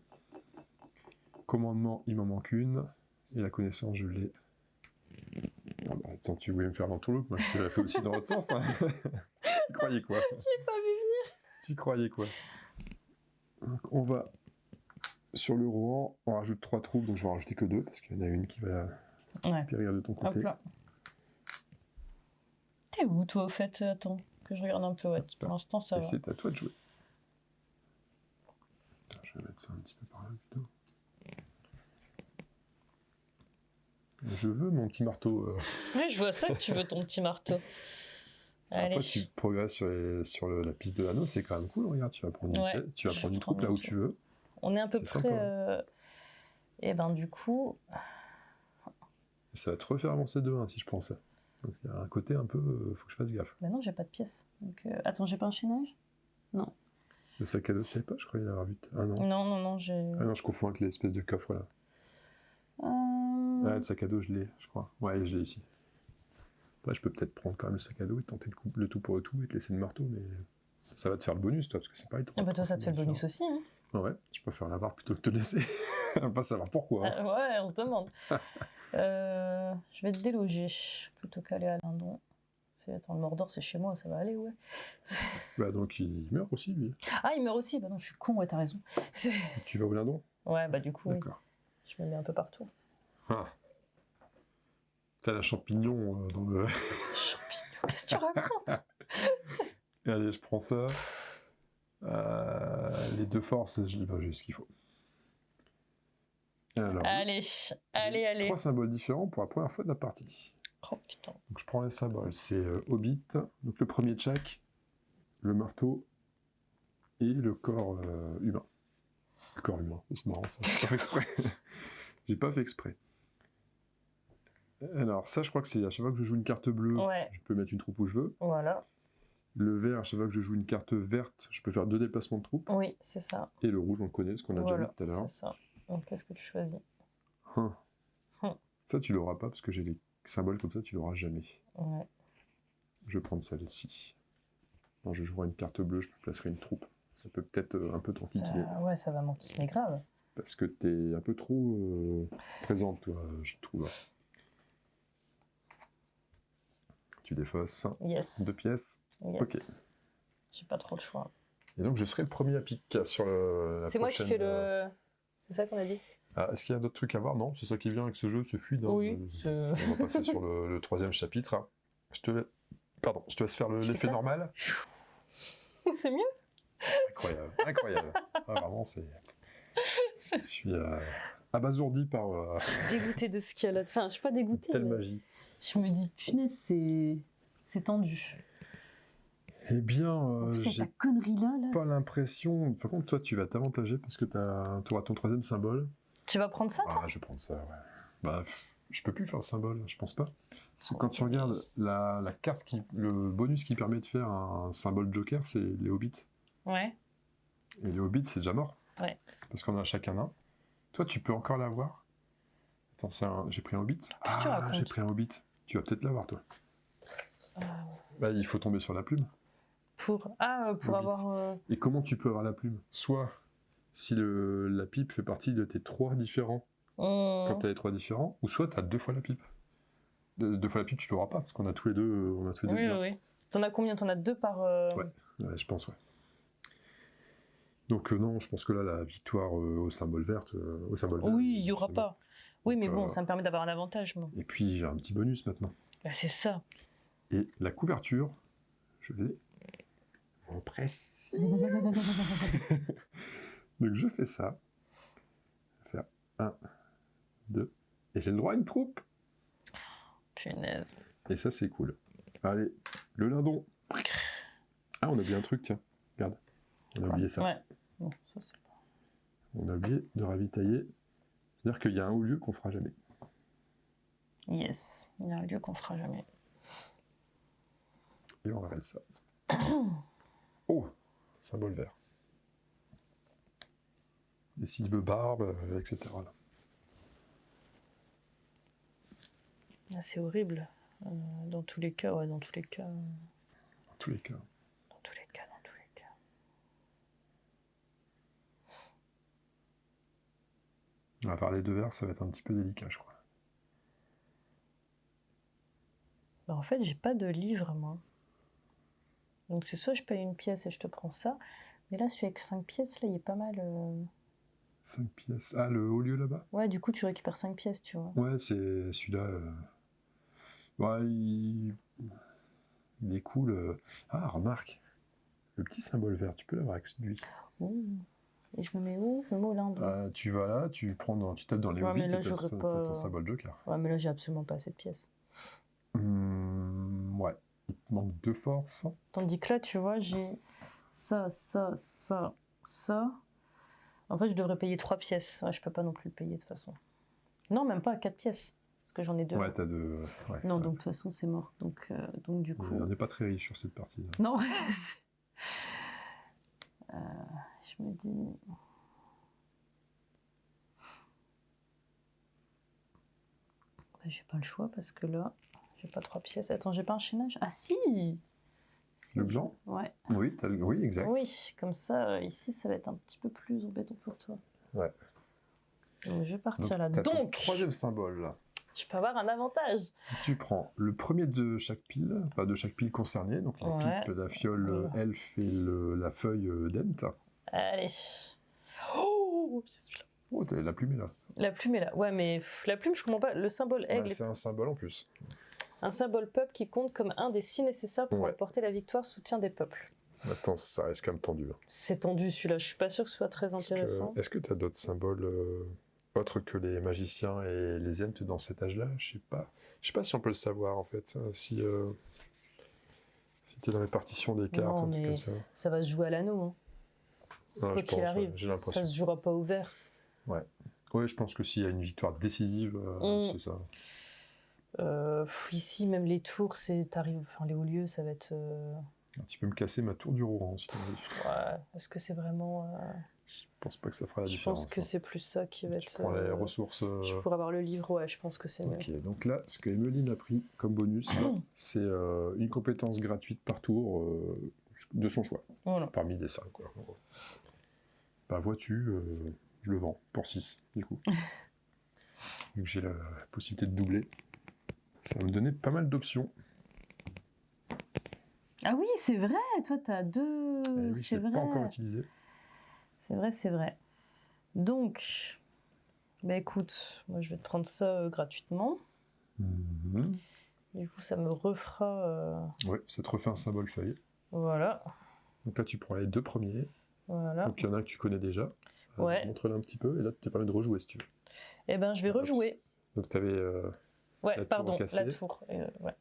Speaker 1: Commandement, il m'en manque 1. Et la connaissance, je l'ai. Ah bah, attends, tu voulais me faire l'entourloupe, moi je te l'ai fait aussi dans l'autre sens. Hein. Tu croyais quoi?
Speaker 2: J'ai pas vu venir.
Speaker 1: Tu croyais quoi? Donc, on va sur le Rohan, on rajoute 3 troupes, donc je vais en rajouter que 2, parce qu'il y en a une qui va périr de ton côté.
Speaker 2: Hop là. T'es où toi au fait? Attends, que je regarde un peu, ouais. Pour l'instant ça va.
Speaker 1: C'est à toi de jouer. Attends, je vais mettre ça un petit peu par là plutôt. Je veux mon petit marteau.
Speaker 2: Oui, je vois ça que tu veux ton petit marteau.
Speaker 1: Après, tu progresses sur la piste de l'anneau, c'est quand même cool. Regarde, tu vas prendre une troupe là où tu veux.
Speaker 2: On est à peu près. Et ben du coup.
Speaker 1: Ça va te refaire avancer de 1 si je prends ça. Donc il y a un côté un peu. Faut que je fasse gaffe.
Speaker 2: Bah non, j'ai pas de pièces. Donc, attends, j'ai pas un chaînage? Non.
Speaker 1: Le sac à dos, tu savais pas? Je croyais l'avoir vu. Ah non.
Speaker 2: Non, j'ai.
Speaker 1: Ah non, je confonds avec l'espèce de coffre là. le sac à dos, je l'ai, je crois. Ouais, je l'ai ici. Après, je peux peut-être prendre quand même le sac à dos et tenter le tout pour le tout et te laisser le marteau, mais ça va te faire le bonus, toi, parce que c'est pareil.
Speaker 2: Ah bah toi, ça te fait le bonus aussi, hein.
Speaker 1: Ouais, je préfère l'avoir plutôt que te laisser. On va pas savoir pourquoi. Hein.
Speaker 2: Ouais, on se demande. Je vais te déloger plutôt qu'aller à Lindon. Attends, le Mordor, c'est chez moi, ça va aller, ouais.
Speaker 1: Bah donc il meurt aussi, lui.
Speaker 2: Ah, il meurt aussi. Bah non, je suis con, ouais, t'as raison.
Speaker 1: Tu vas au Lindon?
Speaker 2: Ouais, bah du coup, oui.
Speaker 1: D'accord.
Speaker 2: Je me mets un peu partout.
Speaker 1: Ah. T'as la champignon dans le...
Speaker 2: Champignon, qu'est-ce que tu racontes?
Speaker 1: Allez, je prends ça. Les 2 forces, j'ai ce qu'il faut. Alors,
Speaker 2: allez.
Speaker 1: 3 symboles différents pour la première fois de la partie.
Speaker 2: Oh putain.
Speaker 1: Donc je prends les symboles, c'est Hobbit, donc le premier Tchak, le marteau et le corps humain. Le corps humain, c'est marrant ça, j'ai pas fait exprès. J'ai pas fait exprès. Alors ça, je crois que c'est à chaque fois que je joue une carte bleue, je peux mettre une troupe où je veux.
Speaker 2: Voilà.
Speaker 1: Le vert, à chaque fois que je joue une carte verte, je peux faire 2 déplacements de troupes.
Speaker 2: Oui, c'est ça.
Speaker 1: Et le rouge, on le connaît, parce qu'on a déjà vu tout à l'heure.
Speaker 2: C'est ça. Donc qu'est-ce que tu choisis?
Speaker 1: Ça, tu l'auras pas, parce que j'ai les symboles comme ça, tu l'auras jamais.
Speaker 2: Ouais.
Speaker 1: Je vais prendre celle-ci. Quand je jouerai une carte bleue, je placerai une troupe. Ça peut peut-être un peu t'enquiquiner.
Speaker 2: Ouais, ça va m'enquiquiner grave.
Speaker 1: Parce que t'es un peu trop présente, toi, je trouve. Tu défausses.
Speaker 2: Yes.
Speaker 1: 2 pièces.
Speaker 2: Yes.
Speaker 1: Ok.
Speaker 2: J'ai pas trop le choix.
Speaker 1: Et donc, je serai le premier à pic sur la
Speaker 2: C'est
Speaker 1: prochaine...
Speaker 2: moi qui fais le... C'est ça qu'on a dit?
Speaker 1: Ah, est-ce qu'il y a d'autres trucs à voir? Non, c'est ça qui vient avec ce jeu, c'est fluide. Hein.
Speaker 2: Oui.
Speaker 1: On va passer sur le 3e chapitre. Je te laisse faire l'effet normal.
Speaker 2: C'est mieux?
Speaker 1: Incroyable, incroyable. Ah, vraiment, c'est... Je suis abasourdi par...
Speaker 2: Dégoûté de ce qu'il y a là. Enfin, je suis pas dégoûté.
Speaker 1: Telle magie.
Speaker 2: Je me dis, punaise, c'est tendu.
Speaker 1: Eh bien,
Speaker 2: j'ai
Speaker 1: j'ai
Speaker 2: ta connerie là.
Speaker 1: pas l'impression... Par contre, toi, tu vas t'avantager parce que tu auras ton 3e symbole.
Speaker 2: Tu vas prendre ça, toi?
Speaker 1: Ah, je vais prendre ça, ouais. Bah, je peux plus faire le symbole, je pense pas. Parce que quand tu regardes la carte, le bonus qui permet de faire un symbole joker, c'est les hobbits.
Speaker 2: Ouais.
Speaker 1: Et les hobbits, c'est déjà mort.
Speaker 2: Ouais.
Speaker 1: Parce qu'on en a chacun un. Toi, tu peux encore l'avoir. Attends, j'ai pris un hobbit.
Speaker 2: Qu'est-ce que tu racontes?
Speaker 1: J'ai pris un hobbit. Tu vas peut-être l'avoir, toi. Bah, il faut tomber sur la plume.
Speaker 2: Pour avoir...
Speaker 1: Et comment tu peux avoir la plume? Soit, si la pipe fait partie de tes 3 différents, quand tu as les 3 différents, ou soit tu as 2 fois la pipe. 2 fois la pipe, tu l'auras pas, parce qu'on a tous les deux...
Speaker 2: Oui. T'en as combien? T'en as 2 par...
Speaker 1: Ouais, je pense, ouais. Donc non, je pense que là, la victoire au symbole vert...
Speaker 2: Oui, il y aura pas. Oui, mais bon, ça me permet d'avoir un avantage, moi.
Speaker 1: Et puis, j'ai un petit bonus, maintenant.
Speaker 2: Bah, c'est ça.
Speaker 1: Et la couverture, je l'ai en précis. Donc, je fais ça. Je vais faire 1, 2, et j'ai le droit à une troupe.
Speaker 2: Punaise.
Speaker 1: Et ça, c'est cool. Allez, le lindon. Ah, on a oublié un truc, tiens. Regarde. On a oublié ça.
Speaker 2: Ouais. Bon, ça, c'est pas...
Speaker 1: On a oublié de ravitailler. C'est-à-dire qu'il y a un haut lieu qu'on fera jamais.
Speaker 2: Yes. Il y a un lieu qu'on fera jamais.
Speaker 1: Et on verra ça. Oh, symbole vert. Des Sylve Barbe, etc. Là.
Speaker 2: Ah, c'est horrible. Dans tous les cas, ouais, dans tous les cas.
Speaker 1: Dans tous les cas.
Speaker 2: Dans tous les cas.
Speaker 1: On va parler de verre, ça va être un petit peu délicat, je crois.
Speaker 2: Bah, en fait, j'ai pas de livre, moi. Donc c'est soit je paye une pièce et je te prends ça, mais là, celui avec 5 pièces, là, il est pas mal...
Speaker 1: 5 pièces. Ah, le haut lieu là-bas?
Speaker 2: Ouais, du coup, tu récupères 5 pièces, tu vois.
Speaker 1: Ouais, c'est celui-là... Ouais, il est cool. Ah, remarque. Le petit symbole vert, tu peux l'avoir avec lui.
Speaker 2: Ouh. Et je me mets où? Je me mets au lindon.
Speaker 1: Tu vas là, tu tapes dans les hobbits et t'as ton symbole joker.
Speaker 2: Ouais, mais là, j'ai absolument pas assez de pièces.
Speaker 1: Ouais. Il te manque 2 forces.
Speaker 2: Tandis que là, tu vois, j'ai ça. En fait, je devrais payer 3 pièces. Ouais, je peux pas non plus le payer de toute façon. Non, même pas 4 pièces. Parce que j'en ai 2.
Speaker 1: Ouais, t'as 2. Ouais,
Speaker 2: non, donc de toute façon, c'est mort. Donc du coup...
Speaker 1: On n'est pas très riche sur cette partie-là.
Speaker 2: Non. Je me dis... J'ai pas le choix parce que là, j'ai pas 3 pièces. Attends, j'ai pas un chaînage? Ah si!
Speaker 1: Le blanc?
Speaker 2: Ouais.
Speaker 1: Oui, oui, exact.
Speaker 2: Oui, comme ça, ici, ça va être un petit peu plus embêtant pour toi.
Speaker 1: Ouais.
Speaker 2: Donc, je vais partir
Speaker 1: Donc,
Speaker 2: là.
Speaker 1: t'as ton
Speaker 2: Donc,
Speaker 1: troisième symbole, là.
Speaker 2: je peux avoir un avantage.
Speaker 1: Tu prends le premier de chaque pile, enfin de chaque pile concernée, donc la
Speaker 2: Ouais.
Speaker 1: pipe, la fiole elfe et la feuille dent.
Speaker 2: Allez. Oh, je suis là.
Speaker 1: Oh, la plume est là.
Speaker 2: La plume est là. Ouais, mais la plume, je comprends pas. Le symbole aigle
Speaker 1: C'est un symbole en plus.
Speaker 2: un symbole peuple qui compte comme un des 6 nécessaires pour apporter la victoire, soutien des peuples.
Speaker 1: Attends, ça reste quand même tendu. Hein.
Speaker 2: C'est tendu celui-là, je suis pas sûre que ce soit très intéressant.
Speaker 1: Est-ce que tu as d'autres symboles autres que les magiciens et les ents dans cet âge-là? Je sais pas. Je sais pas si on peut le savoir en fait. Si tu es dans les partitions des cartes,
Speaker 2: Non,
Speaker 1: un truc
Speaker 2: mais
Speaker 1: comme ça.
Speaker 2: ça va se jouer à l'anneau. Hein.
Speaker 1: Ouais,
Speaker 2: Quoi qu'il arrive,
Speaker 1: j'ai l'impression.
Speaker 2: ça se jouera pas au vert.
Speaker 1: Ouais. Ouais, je pense que s'il y a une victoire décisive, c'est ça.
Speaker 2: Ici, même les tours, enfin, les hauts lieux, ça va être.
Speaker 1: Tu peux me casser ma tour du Rohan si tu veux.
Speaker 2: Ouais. Est-ce que c'est vraiment.
Speaker 1: Je pense pas que ça fera la
Speaker 2: Je
Speaker 1: différence.
Speaker 2: pense que c'est plus ça qui va être.
Speaker 1: Tu prends les ressources.
Speaker 2: Je pourrais avoir le livre, ouais, je pense que c'est mieux.
Speaker 1: Ok, donc là, ce que Emeline a pris comme bonus, c'est une compétence gratuite par tour de son choix.
Speaker 2: Voilà.
Speaker 1: Parmi les 5, quoi. Bah, vois-tu, je le vends pour 6, du coup. Vu que j'ai la possibilité de doubler. Ça va me donner pas mal d'options.
Speaker 2: Ah oui, c'est vrai, toi t'as 2.
Speaker 1: Oui,
Speaker 2: c'est
Speaker 1: je l'ai
Speaker 2: vrai.
Speaker 1: pas encore utilisé.
Speaker 2: C'est vrai, c'est vrai. Donc, bah écoute, moi je vais te prendre ça gratuitement.
Speaker 1: Mhm.
Speaker 2: Du coup, ça me refera.
Speaker 1: Ouais, ça te refait un symbole feuille.
Speaker 2: Voilà.
Speaker 1: Donc là, tu prends les 2 premiers.
Speaker 2: Voilà.
Speaker 1: Donc il y en a un que tu connais déjà.
Speaker 2: Ouais.
Speaker 1: Montre-le un petit peu, et là, tu te permets de rejouer si tu veux.
Speaker 2: Eh ben, je vais rejouer.
Speaker 1: Donc tu avais.
Speaker 2: Ouais,
Speaker 1: la
Speaker 2: pardon,
Speaker 1: tour
Speaker 2: la tour. Ouais.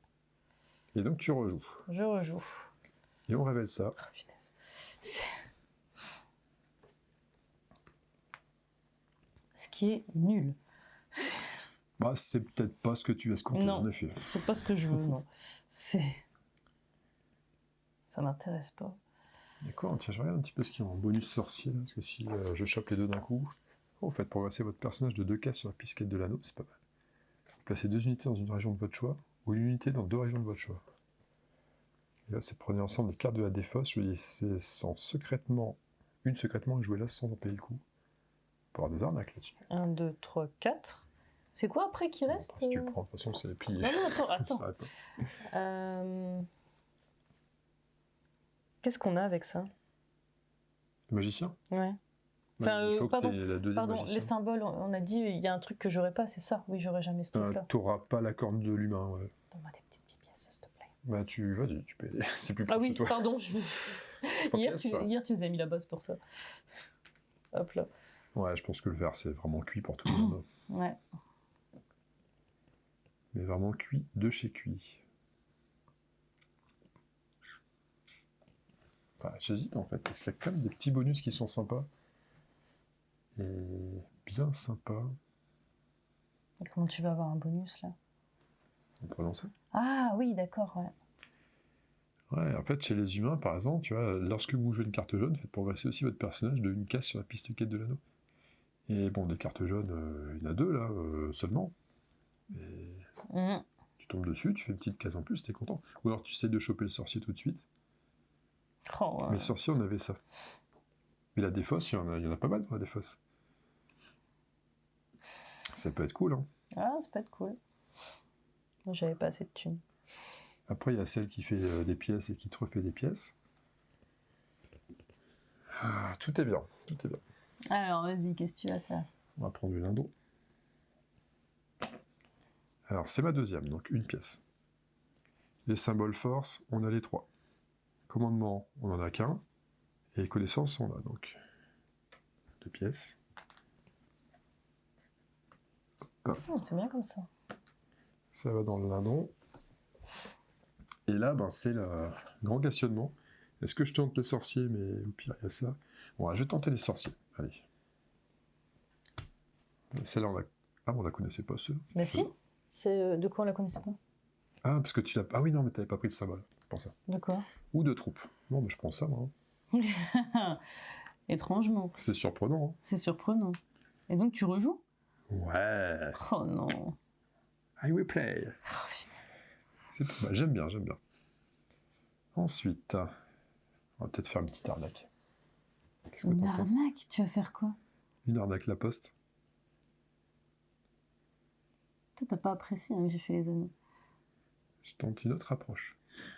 Speaker 1: Et donc tu rejoues.
Speaker 2: Je rejoue.
Speaker 1: Et on révèle ça.
Speaker 2: Oh, punaise. Ce qui est nul.
Speaker 1: Bah, c'est peut-être pas ce que tu as escompté,
Speaker 2: Non.
Speaker 1: en effet.
Speaker 2: C'est pas ce que je veux, non. Ça m'intéresse pas.
Speaker 1: D'accord, tiens, je regarde un petit peu ce qu'il y a en bonus sorcier, là, parce que si je chope les deux d'un coup, vous faites progresser votre personnage de 2 cases sur la pisquette de l'anneau, c'est pas mal. Vous placez 2 unités dans une région de votre choix, ou une unité dans 2 régions de votre choix. Et là, c'est prenez ensemble les cartes de la défausse, je dis c'est secrètement et jouez-la sans en payer le coup. Pour avoir des arnaques là-dessus.
Speaker 2: 1, 2, 3, 4. C'est quoi après qui reste?
Speaker 1: Si tu le prends, de toute façon, c'est plié.
Speaker 2: Non, attends. Qu'est-ce qu'on a avec ça?
Speaker 1: Le magicien?
Speaker 2: Ouais.
Speaker 1: Enfin, il faut que t'aies la deuxième
Speaker 2: Pardon,
Speaker 1: magicien.
Speaker 2: les symboles, on a dit, il y a un truc que j'aurais pas, c'est ça? Oui, j'aurais jamais ce truc-là.
Speaker 1: T'auras pas la corne de l'humain, ouais.
Speaker 2: Donne-moi des petites pièces, s'il te plaît.
Speaker 1: Bah, vas-y, tu peux aider. C'est plus
Speaker 2: Ah
Speaker 1: proche
Speaker 2: oui,
Speaker 1: de toi.
Speaker 2: pardon, hier,
Speaker 1: pièces,
Speaker 2: hier, tu nous as mis la base pour ça. Hop là.
Speaker 1: Ouais, je pense que le verre, c'est vraiment cuit pour tout le monde.
Speaker 2: Ouais.
Speaker 1: Mais vraiment cuit de chez cuit. Enfin, j'hésite en fait, parce qu'il y a quand même des petits bonus qui sont sympas. Et bien sympas.
Speaker 2: Et comment tu vas avoir un bonus là?
Speaker 1: En prenant ça.
Speaker 2: Ah oui, d'accord, ouais.
Speaker 1: Ouais, en fait, chez les humains, par exemple, tu vois, lorsque vous jouez une carte jaune, faites progresser aussi votre personnage de 1 case sur la piste quête de l'anneau. Et bon, des cartes jaunes, il y en a 2 là, seulement. Et tu tombes dessus, tu fais une petite case en plus, t'es content. Ou alors tu essaies de choper le sorcier tout de suite.
Speaker 2: Oh, ouais.
Speaker 1: Mais le sorcier, on avait ça. Mais la défausse, il y en a pas mal dans la défausse. Ça peut être cool, hein.
Speaker 2: Ah, ça peut être cool. Moi, j'avais pas assez de thunes.
Speaker 1: Après, il y a celle qui fait des pièces et qui te refait des pièces. Ah, tout est bien, tout est bien.
Speaker 2: Alors, vas-y, qu'est-ce que tu vas faire?
Speaker 1: On va prendre une indo. Alors, c'est ma deuxième, donc 1 pièce. Les symboles force, on a les 3. Commandement, on en a qu'1. Et connaissance, on a donc 2 pièces.
Speaker 2: Oh, c'est bien comme ça.
Speaker 1: Ça va dans le lindon. Et là, ben, c'est le grand questionnement. Est-ce que je tente les sorciers, mais au pire, il y a ça. Bon, je vais tenter les sorciers. Allez. Celle-là, on la connaissait pas, celle-là.
Speaker 2: Mais si. C'est de quoi on la connaissait pas?
Speaker 1: Ah, parce que tu l'as... Ah oui, non, mais t'avais pas pris de symbole. Pour ça.
Speaker 2: De quoi?
Speaker 1: Ou de troupes. Non, mais je prends ça, moi.
Speaker 2: Étrangement.
Speaker 1: C'est surprenant. Hein.
Speaker 2: C'est surprenant. Et donc, tu rejoues?
Speaker 1: Ouais.
Speaker 2: Oh non.
Speaker 1: Highway Play.
Speaker 2: Oh,
Speaker 1: C'est pas mal, j'aime bien. Ensuite, on va peut-être faire une petite arnaque. Qu'est-ce que
Speaker 2: une
Speaker 1: t'en penses?
Speaker 2: arnaque, tu vas faire quoi?
Speaker 1: Une arnaque La Poste.
Speaker 2: Toi, t'as pas apprécié hein, que j'ai fait les anneaux.
Speaker 1: Je tente une autre approche.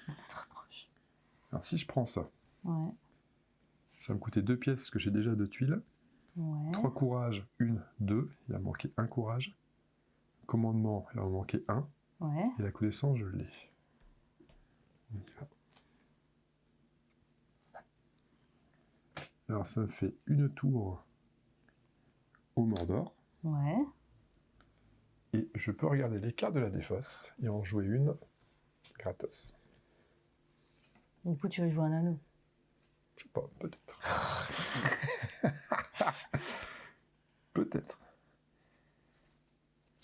Speaker 2: Notre approche.
Speaker 1: Alors si je prends ça,
Speaker 2: Ouais.
Speaker 1: ça va me coûter 2 pièces parce que j'ai déjà 2 tuiles.
Speaker 2: Ouais.
Speaker 1: 3 courages, 1, 2. Il va me manquer 1 courage. Commandement, il va me manquer 1.
Speaker 2: Ouais.
Speaker 1: Et la connaissance, je l'ai. On y va. Alors ça me fait une tour au Mordor.
Speaker 2: Ouais.
Speaker 1: Et je peux regarder les cartes de la défausse et en jouer une gratos.
Speaker 2: Du coup, tu veux jouer un anneau.
Speaker 1: Je sais pas, peut-être. Peut-être.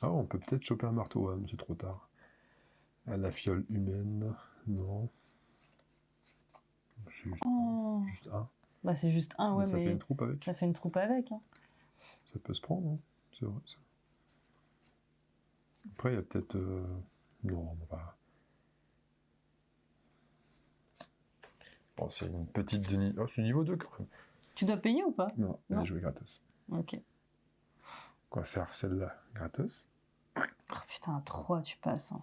Speaker 1: Ah, on peut peut-être choper un marteau, mais c'est trop tard. À la fiole humaine, non. C'est juste,
Speaker 2: Oh.
Speaker 1: juste un.
Speaker 2: Bah, c'est juste un, ouais,
Speaker 1: mais ça
Speaker 2: mais
Speaker 1: fait une troupe avec.
Speaker 2: ça fait une troupe avec. Hein.
Speaker 1: Ça peut se prendre, hein. C'est vrai, ça. Après, il y a peut-être... Non, on va... Bon, c'est une petite... Oh, c'est niveau 2, quand même.
Speaker 2: Tu dois payer ou pas?
Speaker 1: Non, elle
Speaker 2: Non.
Speaker 1: est jouée gratos.
Speaker 2: Ok.
Speaker 1: On va faire celle-là gratos.
Speaker 2: Oh putain, à 3, tu passes. Hein.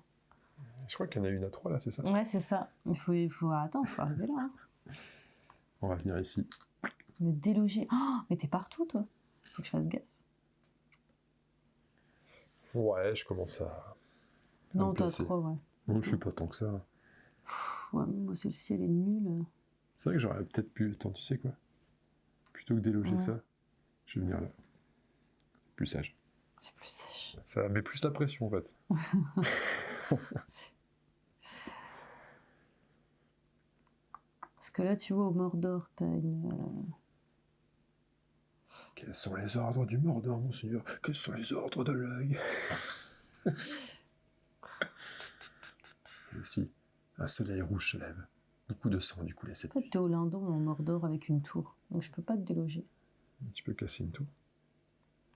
Speaker 1: Je crois qu'il y en a une à 3, là, c'est ça?
Speaker 2: Ouais, c'est ça. Attends, il faut arriver là. Hein.
Speaker 1: On va venir ici.
Speaker 2: Me déloger. Oh, mais t'es partout, toi. Faut que je fasse gaffe.
Speaker 1: Ouais, je commence à...
Speaker 2: Non,
Speaker 1: me
Speaker 2: t'as
Speaker 1: placer.
Speaker 2: 3, ouais.
Speaker 1: Non, je suis pas tant que ça.
Speaker 2: Ouais, moi, celle-ci, elle est nulle.
Speaker 1: C'est vrai que j'aurais peut-être pu... Attends, tu sais quoi? Plutôt que déloger
Speaker 2: Ouais.
Speaker 1: ça, je vais venir là. Plus sage.
Speaker 2: C'est plus sèche.
Speaker 1: Ça met plus la pression, en fait.
Speaker 2: Parce que là, tu vois, au Mordor, t'as une...
Speaker 1: Quels sont les ordres du Mordor, monseigneur? Quels sont les ordres de l'œil? Et ici, un soleil rouge se lève. Beaucoup de sang, du coup, cette
Speaker 2: Toi,
Speaker 1: nuit.
Speaker 2: t'es au Lindon, en Mordor, avec une tour. Donc, je peux pas te déloger.
Speaker 1: Tu peux casser une tour.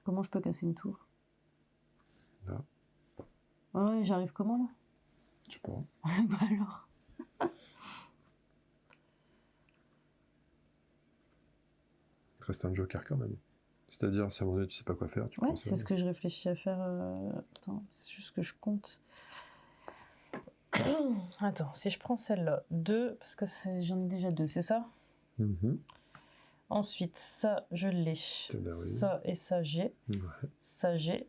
Speaker 2: Comment je peux casser une tour?
Speaker 1: Là,
Speaker 2: Ouais, j'arrive comment, là?
Speaker 1: je sais pas.
Speaker 2: Bah alors.
Speaker 1: Il te reste un joker quand même. C'est-à-dire, si à un moment donné, tu sais pas quoi faire, tu
Speaker 2: Ouais,
Speaker 1: prends ça.
Speaker 2: c'est ce que je réfléchis à faire. Attends, c'est juste que je compte. Attends, si je prends celle-là, 2, parce que j'en ai déjà 2, c'est ça?
Speaker 1: Mhm.
Speaker 2: Ensuite, ça, je l'ai.
Speaker 1: Celle-là, oui.
Speaker 2: Ça et ça, j'ai.
Speaker 1: Ouais.
Speaker 2: Ça, j'ai.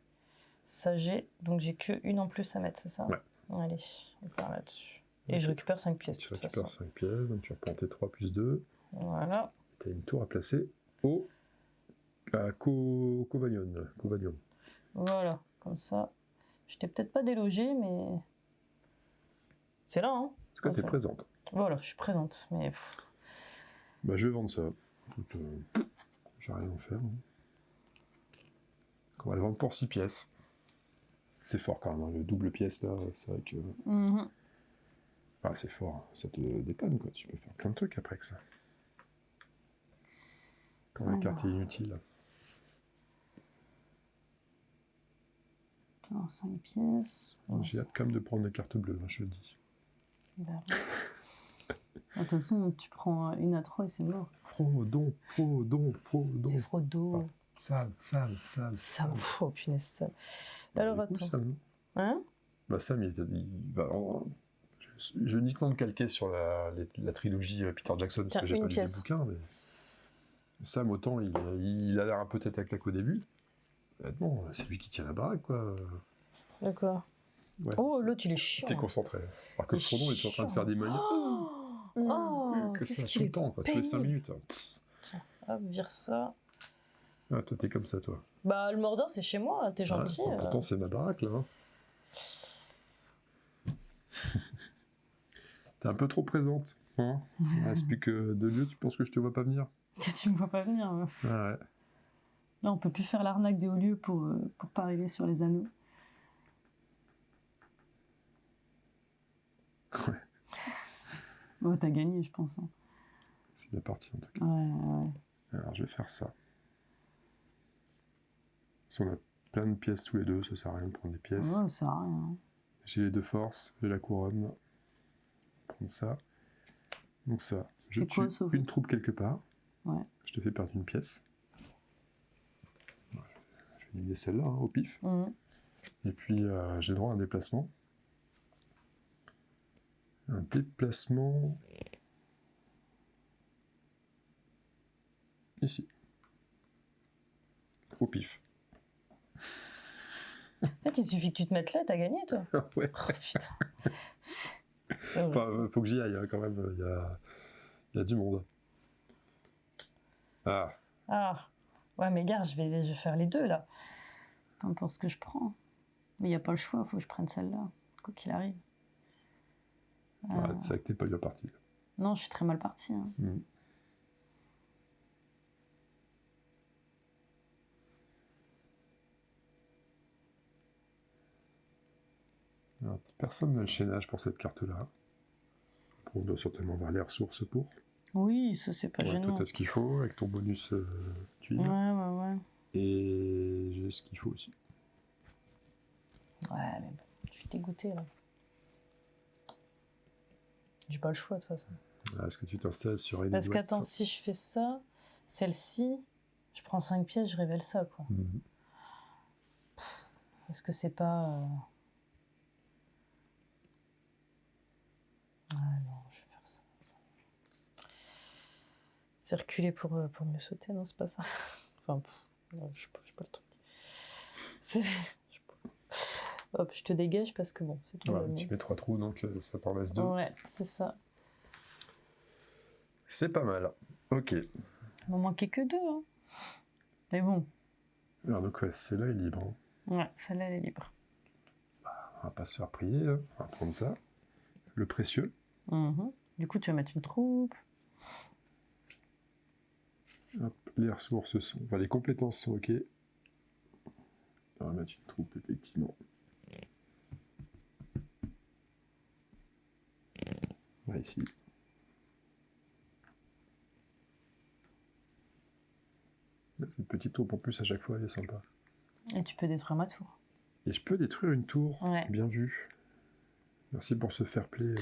Speaker 2: Ça, j'ai. Donc, j'ai que une en plus à mettre, c'est ça?
Speaker 1: Ouais.
Speaker 2: Allez, on part là-dessus. Et
Speaker 1: Ok.
Speaker 2: je récupère 5 pièces.
Speaker 1: Tu
Speaker 2: de toute
Speaker 1: récupères
Speaker 2: façon.
Speaker 1: 5 pièces, donc tu reprends tes 3 plus 2.
Speaker 2: Voilà.
Speaker 1: Et tu as une tour à placer à Covagnon.
Speaker 2: Voilà, comme ça. Je t'ai peut-être pas délogé, mais. C'est là, hein?
Speaker 1: En tout cas, tu es
Speaker 2: Enfin.
Speaker 1: présente.
Speaker 2: Voilà, je suis présente, mais.
Speaker 1: Bah, je vais vendre ça. Écoute, j'ai rien à en faire. Hein. On va le vendre pour 6 pièces. C'est fort quand même, hein. Le double pièce là, c'est vrai que.
Speaker 2: Mhm.
Speaker 1: Ah, c'est fort, ça te dépanne quoi, tu peux faire plein de trucs après que ça. Quand la carte est inutile.
Speaker 2: Attends, 5 pièces.
Speaker 1: J'ai hâte quand même de prendre des cartes bleues, hein, je le dis.
Speaker 2: Bah, ouais. De toute façon, tu prends une à 3 et c'est mort.
Speaker 1: Frodon.
Speaker 2: C'est Frodo.
Speaker 1: Sale.
Speaker 2: Ça, oh punaise, ça. Alors
Speaker 1: Du coup,
Speaker 2: attends.
Speaker 1: Sam,
Speaker 2: Hein?
Speaker 1: bah, Sam, il va. Je uniquement me calquer sur la trilogie Peter Jackson,
Speaker 2: Tiens,
Speaker 1: parce que j'ai
Speaker 2: une
Speaker 1: pas lu
Speaker 2: pièce.
Speaker 1: les bouquins, mais. Sam, autant, il a l'air un peu tête à claque au début. Honnêtement, c'est lui qui tient la baraque, quoi.
Speaker 2: D'accord.
Speaker 1: Ouais.
Speaker 2: Oh, l'autre, il est chiant.
Speaker 1: T'es concentré. Alors que
Speaker 2: Il est
Speaker 1: Frodon, il est en train de
Speaker 2: chiant.
Speaker 1: faire des manières.
Speaker 2: Oh,
Speaker 1: que
Speaker 2: qu'est-ce
Speaker 1: ça,
Speaker 2: qu'il
Speaker 1: tout
Speaker 2: est
Speaker 1: le temps, quoi. Tous les 5
Speaker 2: pénible.
Speaker 1: minutes.
Speaker 2: Tiens, hop, vire ça.
Speaker 1: Ah, toi, t'es comme ça, toi.
Speaker 2: Bah, le Mordor, c'est chez moi, t'es gentil.
Speaker 1: Ouais, pourtant, c'est ma baraque, là. Hein. T'es un peu trop présente. Hein. Il reste plus que 2 lieux, tu penses que je te vois pas venir?
Speaker 2: Que tu me vois pas venir.
Speaker 1: Ah ouais.
Speaker 2: Là, on peut plus faire l'arnaque des hauts lieux pour pas arriver sur les anneaux.
Speaker 1: Ouais.
Speaker 2: Bon, t'as gagné, je pense. Hein.
Speaker 1: C'est bien parti, en tout cas.
Speaker 2: Ouais.
Speaker 1: Alors, je vais faire ça. Si on a plein de pièces tous les deux, ça sert à rien de prendre des pièces.
Speaker 2: Ouais, ça sert à rien.
Speaker 1: J'ai les 2 forces, j'ai la couronne. Prendre ça. Donc ça, je tue une troupe quelque part.
Speaker 2: Ouais.
Speaker 1: Je te fais perdre une pièce. Je vais vider celle-là, au pif. Et puis, j'ai droit à un déplacement. Un déplacement... Ici. Au pif.
Speaker 2: En fait, il suffit que tu te mettes là, t'as gagné, toi.
Speaker 1: Ouais.
Speaker 2: Oh, putain.
Speaker 1: Enfin, faut que j'y aille, hein, quand même. Il y a du monde. Ah.
Speaker 2: Ah. Ouais, mais gars, je vais faire les deux, là. Peu importe ce que je prends. Mais il n'y a pas le choix, faut que je prenne celle-là. Quoi qu'il arrive.
Speaker 1: C'est vrai que t'es pas bien parti.
Speaker 2: Non, je suis très mal partie. Hein.
Speaker 1: Alors, personne n'a le chaînage pour cette carte-là. On doit certainement avoir les ressources pour.
Speaker 2: Oui, ça c'est pas gênant.
Speaker 1: Toi, t'as ce qu'il faut avec ton bonus tuile.
Speaker 2: Ouais.
Speaker 1: Et j'ai ce qu'il faut aussi.
Speaker 2: Ouais, mais bon, je suis dégoûtée là. J'ai pas le choix de toute façon.
Speaker 1: Est-ce que tu t'installes sur une
Speaker 2: Parce qu'attends, si je fais ça, celle-ci, je prends 5 pièces, je révèle ça, quoi. Est-ce que c'est pas... Ah non, je vais faire ça. C'est reculer pour mieux sauter, non, c'est pas ça. Enfin, non, je sais pas le truc. Hop, je te dégage parce que bon, c'est tout.
Speaker 1: Ouais, tu mets 3 trous, donc ça t'en laisse 2.
Speaker 2: Ouais, c'est ça.
Speaker 1: C'est pas mal. Ok.
Speaker 2: Il m'en manquait que 2, hein. Mais bon.
Speaker 1: Alors donc ouais, celle-là est libre. Hein.
Speaker 2: Ouais, celle-là, elle est libre.
Speaker 1: On va pas se faire prier, hein. On va prendre ça. Le précieux.
Speaker 2: Du coup, tu vas mettre une troupe.
Speaker 1: Hop, les ressources sont... Enfin, les compétences sont ok. On va mettre une troupe, effectivement. Là, ici. Cette petite troupe en plus à chaque fois, elle est sympa.
Speaker 2: Et tu peux détruire ma tour.
Speaker 1: Et je peux détruire une tour.
Speaker 2: Ouais.
Speaker 1: Bien vu. Merci pour ce fair play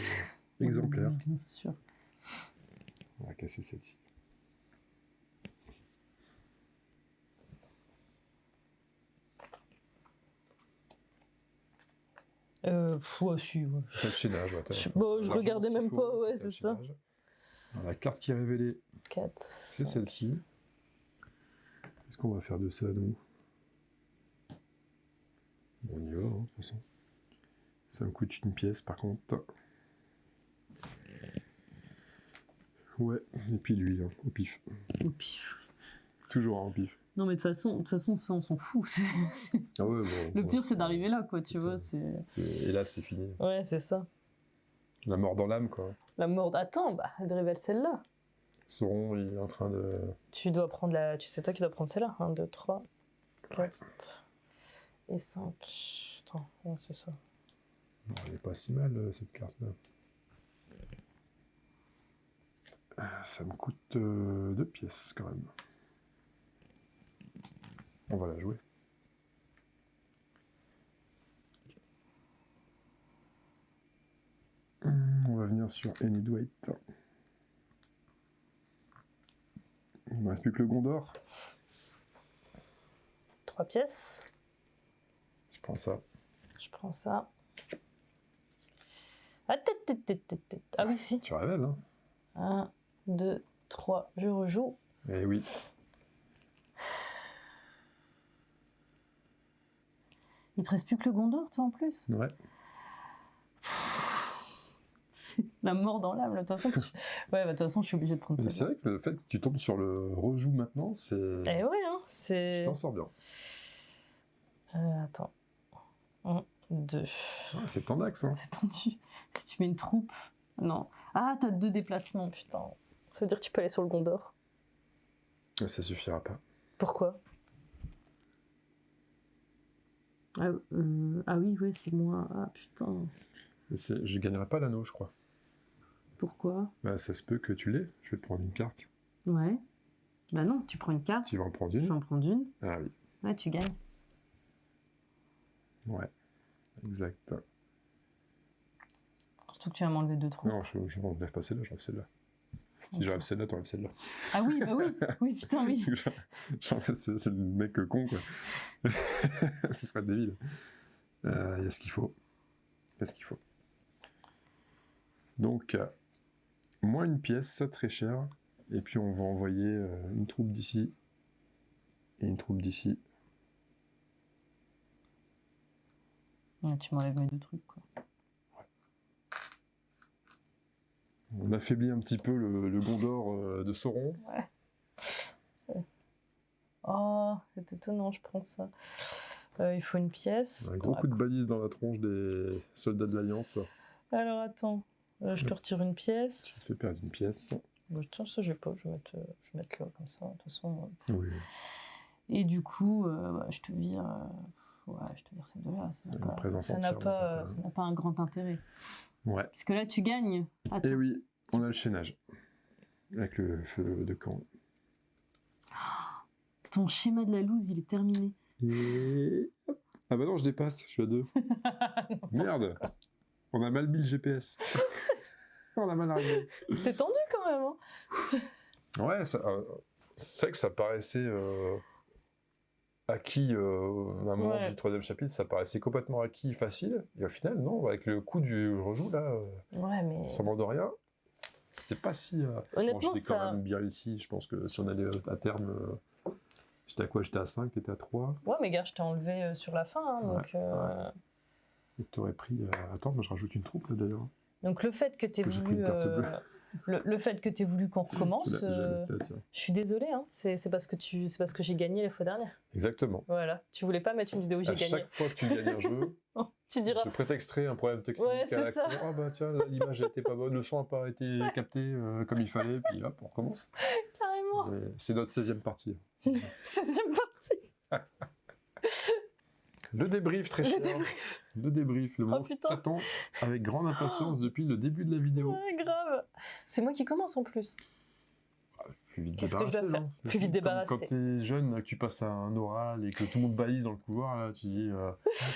Speaker 1: exemplaire.
Speaker 2: Bien sûr.
Speaker 1: On va casser celle-ci.
Speaker 2: Ouais, si, ouais.
Speaker 1: T'as le chaînage, ouais.
Speaker 2: Je regardais même pas, ouais, c'est ça.
Speaker 1: Alors, la carte qui est révélée,
Speaker 2: 4.
Speaker 1: c'est celle-ci. Qu'est-ce qu'on va faire de ça, nous? On y va, hein, de toute façon. Ça me coûte une pièce, par contre. Ouais, et puis lui, hein, au pif.
Speaker 2: Au pif.
Speaker 1: Toujours hein, au pif.
Speaker 2: Non, mais de toute façon, ça, on s'en fout.
Speaker 1: Ah ouais, bon,
Speaker 2: le pire, c'est d'arriver là, quoi, tu vois.
Speaker 1: Et là, c'est fini.
Speaker 2: Ouais, c'est ça.
Speaker 1: La mort dans l'âme, quoi.
Speaker 2: La mort... Attends, bah, elle révèle celle-là.
Speaker 1: Sauron, il est en train de...
Speaker 2: Tu dois prendre la... C'est toi qui dois prendre celle-là. 1, 2, 3, 4 et 5. Attends, ouais, c'est ça.
Speaker 1: Non, elle est pas si mal, cette carte-là. Ça me coûte 2 pièces, quand même. On va la jouer. On va venir sur Enidwaite. Il ne me reste plus que le Gondor.
Speaker 2: 3 pièces.
Speaker 1: Je prends ça.
Speaker 2: Je prends ça. Ah, ah oui, si.
Speaker 1: Tu révèles, hein.
Speaker 2: 1, 2, 3. Je rejoue.
Speaker 1: Eh oui.
Speaker 2: Il te reste plus que le Gondor, toi, en plus.
Speaker 1: Ouais.
Speaker 2: C'est la mort dans l'âme, là. De toute façon, ouais, bah, de toute façon, je suis obligée de prendre ça.
Speaker 1: C'est vrai que le fait que tu tombes sur le rejoue maintenant, c'est...
Speaker 2: Eh ouais, hein, c'est...
Speaker 1: Tu t'en sors bien.
Speaker 2: Attends. 1, 2.
Speaker 1: Ah, c'est tendax, hein.
Speaker 2: C'est tendu. Si tu mets une troupe... Non. Ah, t'as 2 déplacements, putain. Ça veut dire que tu peux aller sur le Gondor.
Speaker 1: Ça suffira pas.
Speaker 2: Pourquoi? Ah oui, ouais, c'est moi. Ah, putain.
Speaker 1: Je gagnerai pas l'anneau, je crois.
Speaker 2: Pourquoi?
Speaker 1: Bah, ça se peut que tu l'aies. Je vais te prendre une carte.
Speaker 2: Ouais. Bah non, tu prends une carte.
Speaker 1: Tu vas en prendre une?
Speaker 2: Je vais en prendre une.
Speaker 1: Ah oui.
Speaker 2: Ouais, tu gagnes.
Speaker 1: Ouais, exact.
Speaker 2: Surtout que tu vas m'enlever 2 trous.
Speaker 1: Non, je m'enlève pas celle-là, j'enlève celle-là. Si j'enlève celle-là, t'enlèves celle-là.
Speaker 2: Ah oui, bah oui, oui, putain, oui.
Speaker 1: C'est le mec con, quoi. Ce serait débile. Il y a ce qu'il faut. Il y a ce qu'il faut. Donc, moins une pièce, très chère. Et puis, on va envoyer une troupe d'ici. Et une troupe d'ici.
Speaker 2: Ouais, tu m'enlèves mes 2 trucs, quoi.
Speaker 1: On affaiblit un petit peu le Gondor de Sauron.
Speaker 2: Ouais. Oh, c'est étonnant, je prends ça. Il faut une pièce.
Speaker 1: Un gros coup de balise dans la tronche des soldats de l'Alliance.
Speaker 2: Alors, attends. Je te retire une
Speaker 1: Tu
Speaker 2: pièce.
Speaker 1: te fais perdre une pièce.
Speaker 2: Bon, tiens, ça, j'ai pas. Je vais mettre là, comme ça. De toute façon.
Speaker 1: Oui.
Speaker 2: Et du coup, je te vire... je te vire ces deux-là. Ça n'a pas un grand intérêt.
Speaker 1: Ouais.
Speaker 2: Puisque là, tu gagnes. Attends.
Speaker 1: Et oui, on a le chaînage. Avec le feu de camp.
Speaker 2: Ton schéma de la loose, il est terminé.
Speaker 1: Et... Ah bah non, je dépasse, je suis à 2. Merde. On a mal mis le GPS. On a mal arrivé.
Speaker 2: C'était tendu quand même. Hein.
Speaker 1: Ouais, c'est vrai que ça paraissait acquis à un moment du 3e chapitre, ça paraissait complètement acquis, facile. Et au final, non, avec le coup du rejoue, là,
Speaker 2: mais...
Speaker 1: ça manque de rien. C'était pas si...
Speaker 2: Honnêtement,
Speaker 1: bon, j'étais quand même bien ici. Je pense que si on allait à terme... J'étais à quoi? J'étais à 5, t'étais à 3.
Speaker 2: Ouais, mais gars, je t'ai enlevé sur la fin. Hein, donc,
Speaker 1: Et t'aurais pris... Attends, moi je rajoute une troupe là d'ailleurs.
Speaker 2: Donc le fait que t'aies voulu... le fait que t'aies voulu qu'on recommence, je suis désolée, hein, c'est parce que j'ai gagné la fois dernière.
Speaker 1: Exactement.
Speaker 2: Voilà, tu voulais pas mettre une vidéo où j'ai gagné.
Speaker 1: À chaque fois que tu gagnes un jeu,
Speaker 2: tu diras...
Speaker 1: je prétexterai un problème technique.
Speaker 2: Ouais, c'est ça.
Speaker 1: Ah bah tiens, l'image était pas bonne, le son n'a pas été capté comme il fallait, puis hop, on recommence.
Speaker 2: Carrément.
Speaker 1: C'est notre 16e partie.
Speaker 2: 16e partie.
Speaker 1: Le débrief, très cher. Le débrief, le moment que t'attends avec grande impatience depuis le début de la vidéo.
Speaker 2: Ouais, grave. C'est moi qui commence en plus.
Speaker 1: Plus vite
Speaker 2: Qu'est-ce que je dois faire? Plus vite débarrasser.
Speaker 1: Quand t'es jeune, que tu passes à un oral et que tout le monde balise dans le couloir, là, tu dis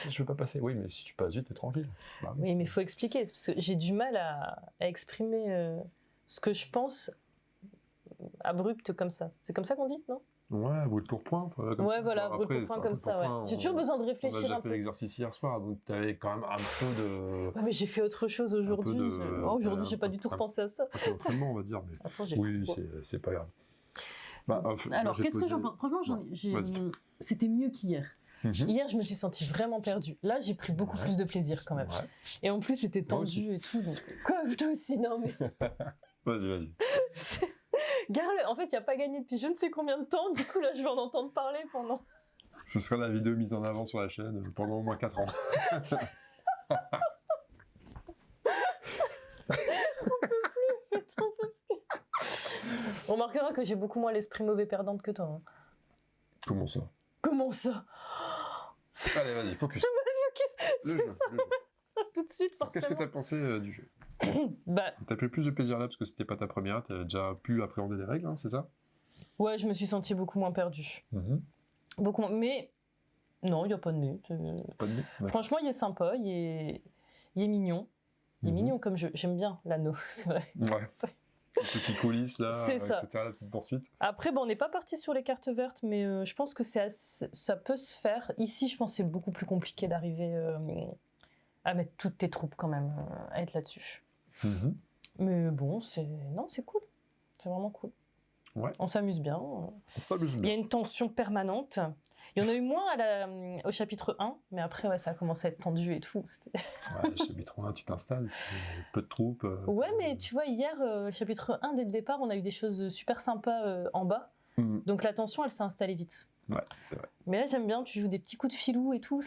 Speaker 1: je veux pas passer. Oui, mais si tu passes vite, t'es tranquille. Bah,
Speaker 2: oui, mais il faut expliquer, parce que j'ai du mal à exprimer ce que je pense abrupt comme ça. C'est comme ça qu'on dit, non?
Speaker 1: Ouais, brûle pour point.
Speaker 2: Ouais, voilà, brûle pour point comme ça. Ouais. J'ai toujours besoin de réfléchir un peu.
Speaker 1: On a déjà fait l'exercice hier soir, donc t'avais quand même un peu de...
Speaker 2: Ouais, mais j'ai fait autre chose aujourd'hui. Aujourd'hui, j'ai pas du tout repensé à ça.
Speaker 1: Un peu d'entraînement, on va dire. Mais...
Speaker 2: Attends,
Speaker 1: oui, c'est pas grave. Bah,
Speaker 2: alors, qu'est-ce que j'en pense? Franchement, c'était mieux qu'hier. Hier, je me suis sentie vraiment perdue. Là, j'ai pris beaucoup plus de plaisir quand même. Ouais. Et en plus, c'était tendu et tout. Donc... Quoi, toi aussi, non mais...
Speaker 1: Vas-y.
Speaker 2: Garle, en fait, il n'y a pas gagné depuis je ne sais combien de temps. Du coup, là, je vais en entendre parler pendant...
Speaker 1: Ce sera la vidéo mise en avant sur la chaîne pendant au moins 4 ans.
Speaker 2: J'en peux plus. On remarquera que j'ai beaucoup moins l'esprit mauvais perdante que toi. Hein.
Speaker 1: Comment ça? Allez, vas-y, focus.
Speaker 2: C'est ça. Tout de suite, forcément.
Speaker 1: Qu'est-ce que t'as pensé du jeu? T'as pris plus de plaisir là parce que c'était pas ta première, t'as déjà pu appréhender les règles, hein, c'est ça?
Speaker 2: Ouais, je me suis sentie beaucoup moins perdue. Beaucoup moins, mais non, il n'y a pas de mais.
Speaker 1: Pas de mais, ouais.
Speaker 2: Franchement, il est sympa, il est mignon. Il est mignon comme jeu. J'aime bien l'anneau, c'est vrai.
Speaker 1: Ouais. Les petites coulisses là,
Speaker 2: c'est ça.
Speaker 1: etc., la petite poursuite.
Speaker 2: Après, bon, on n'est pas parti sur les cartes vertes, mais je pense que ça peut se faire. Ici, je pense que c'est beaucoup plus compliqué d'arriver à mettre toutes tes troupes quand même, à être là-dessus. Mais bon, c'est cool. C'est vraiment cool.
Speaker 1: Ouais.
Speaker 2: On s'amuse bien. Il y a une tension permanente. Il y en a eu moins au chapitre 1, mais après, ouais, ça a commencé à être tendu et tout.
Speaker 1: Ouais, chapitre 1, tu t'installes, peu de troupes.
Speaker 2: Ouais, mais tu vois, hier, chapitre 1, dès le départ, on a eu des choses super sympas en bas. Donc la tension, elle s'est installée vite.
Speaker 1: Ouais, c'est vrai.
Speaker 2: Mais là, j'aime bien, tu joues des petits coups de filou et tout.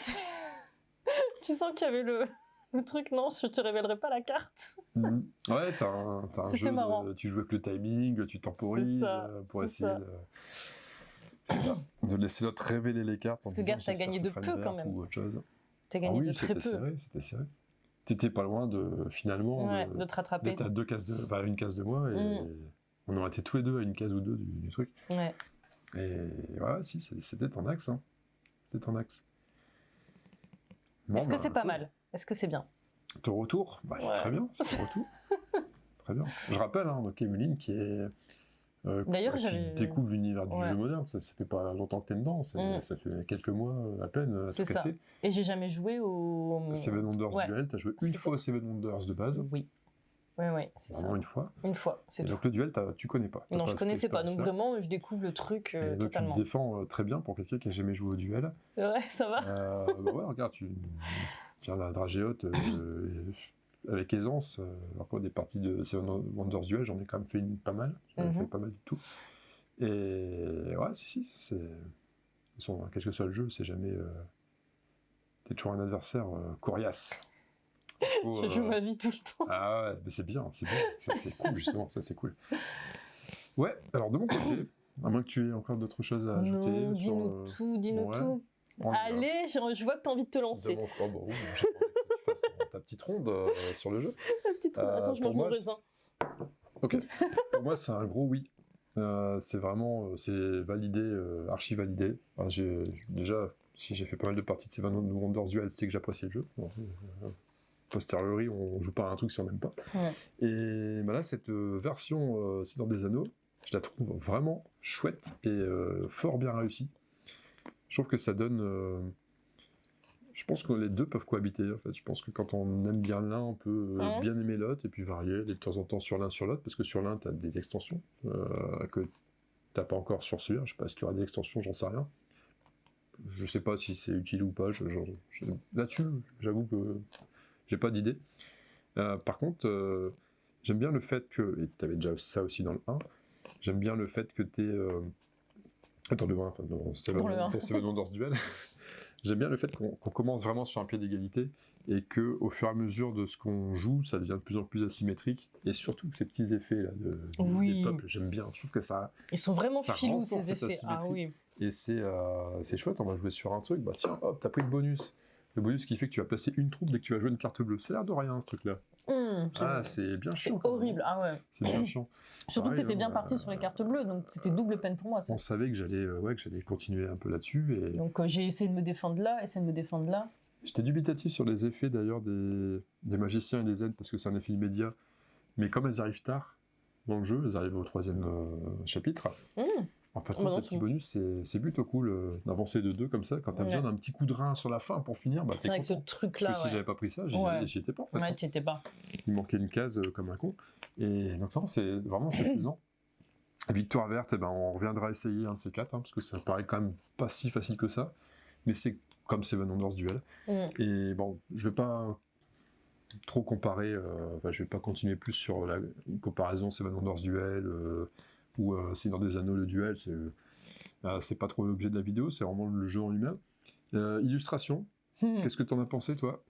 Speaker 2: Tu sens qu'il y avait le truc, non, je te révélerai pas la carte.
Speaker 1: Ouais, t'as un jeu, tu joues avec le timing, tu temporises pour essayer de laisser l'autre révéler les cartes.
Speaker 2: Parce que Garde, t'as gagné de peu quand même.
Speaker 1: Ou autre chose.
Speaker 2: T'as gagné de très peu.
Speaker 1: C'était serré. T'étais pas loin de
Speaker 2: te rattraper.
Speaker 1: T'étais à une case de moi et on aurait été tous les deux à une case ou deux du truc.
Speaker 2: Ouais.
Speaker 1: Et voilà, si, c'était ton axe. Hein. C'était ton axe. Bon,
Speaker 2: Est-ce que c'est pas
Speaker 1: cool.
Speaker 2: mal? Est-ce que c'est bien?
Speaker 1: Ton retour, très bien, c'est ton retour. Très bien. Je rappelle, donc Emeline qui est...
Speaker 2: D'ailleurs,
Speaker 1: qui découvre l'univers du jeu moderne, ça fait pas longtemps que t'es dedans, ça fait quelques mois à peine, à tout casser.
Speaker 2: Et j'ai jamais joué au...
Speaker 1: Seven Wonders Duel, t'as joué une fois au Seven Wonders de base.
Speaker 2: Oui, c'est ça.
Speaker 1: Vraiment une fois.
Speaker 2: Une fois, c'est tout.
Speaker 1: Donc le duel, tu connais pas.
Speaker 2: Non, je connaissais pas, donc vraiment, je découvre le truc
Speaker 1: et donc
Speaker 2: totalement.
Speaker 1: tu te défends très bien pour quelqu'un qui a jamais joué au duel.
Speaker 2: C'est vrai, ça va.
Speaker 1: Regarde, tu tiens la dragéote avec aisance. Après des parties de Seven Wonders Duel, j'en ai quand même fait pas mal. J'en ai fait pas mal du tout. Et ouais, c'est... De toute façon, quel que soit le jeu, c'est jamais... T'es toujours un adversaire coriace.
Speaker 2: Je joue ma vie tout le temps.
Speaker 1: Ah ouais, mais c'est bien. Ça, c'est cool, justement. Ça, c'est cool. Ouais, alors de mon côté, à moins que tu aies encore d'autres choses à ajouter.
Speaker 2: Non, dis-nous tout. Allez, je vois que t'as envie de te lancer.
Speaker 1: Bon, j'ai envie que tu fasses ta petite ronde sur le jeu.
Speaker 2: La petite ronde. Attends, je mange mon raisin.
Speaker 1: Ok. Pour moi, c'est un gros oui. C'est vraiment c'est validé, archi validé. Enfin, déjà, si j'ai fait pas mal de parties de Seven Wonders Duel, c'est que j'apprécie le jeu. Posteriori, on joue pas à un truc si on n'aime pas.
Speaker 2: Ouais.
Speaker 1: Et là, cette version Seigneur des Anneaux, je la trouve vraiment chouette et fort bien réussie. Je trouve que ça donne... je pense que les deux peuvent cohabiter, en fait. Je pense que quand on aime bien l'un, on peut bien aimer l'autre, et puis varier de temps en temps sur l'un sur l'autre, parce que sur l'un, tu as des extensions que t'as pas encore sur celui-là. Je sais pas s'il y aura des extensions, j'en sais rien. Je sais pas si c'est utile ou pas. Là-dessus, j'avoue que j'ai pas d'idée. Par contre, j'aime bien le fait que, et tu avais déjà ça aussi dans le 1, j'aime bien le fait que tu es... Attends, le 1, enfin, non, c'est le Wonders Duel. J'aime bien le fait qu'on commence vraiment sur un pied d'égalité et que au fur et à mesure de ce qu'on joue, ça devient de plus en plus asymétrique, et surtout que ces petits effets là des peuples, j'aime bien. Je trouve que ça...
Speaker 2: Ils sont vraiment filous, ces effets.
Speaker 1: Ah oui. Et c'est chouette, on va jouer sur un truc, bah tiens, hop, t'as pris le bonus. Le bonus qui fait que tu vas placer une troupe dès que tu vas jouer une carte bleue. C'est l'air de rien, ce truc-là. C'est bien chiant.
Speaker 2: C'est horrible, C'est
Speaker 1: bien chiant.
Speaker 2: Surtout que t'étais bien parti sur les cartes bleues, donc c'était double peine pour moi. Ça.
Speaker 1: On savait que j'allais continuer un peu là-dessus. Et...
Speaker 2: Donc j'ai essayé de me défendre là,
Speaker 1: J'étais dubitatif sur les effets d'ailleurs des magiciens et des zen, parce que c'est un effet immédiat. Mais comme elles arrivent tard dans le jeu, elles arrivent au 3e chapitre. En fait, le petit bonus, c'est plutôt cool d'avancer de 2 comme ça. Quand t'as besoin d'un petit coup de rein sur la fin pour finir, bah
Speaker 2: c'est vrai que ce truc-là.
Speaker 1: Parce que si j'avais pas pris ça, j'y étais pas en fait.
Speaker 2: Ouais, t'y étais pas.
Speaker 1: Il manquait une case comme un con. Et donc, c'est plaisant. Victoire verte, on reviendra essayer un de ces 4, parce que ça paraît quand même pas si facile que ça. Mais c'est comme Seven Wonders Duel. Et bon, je vais pas trop comparer, je vais pas continuer plus sur la comparaison Seven Wonders Duel ou Seigneur des Anneaux, le duel, c'est pas trop l'objet de la vidéo, c'est vraiment le jeu en lui-même. Illustration, qu'est-ce que t'en as pensé, toi?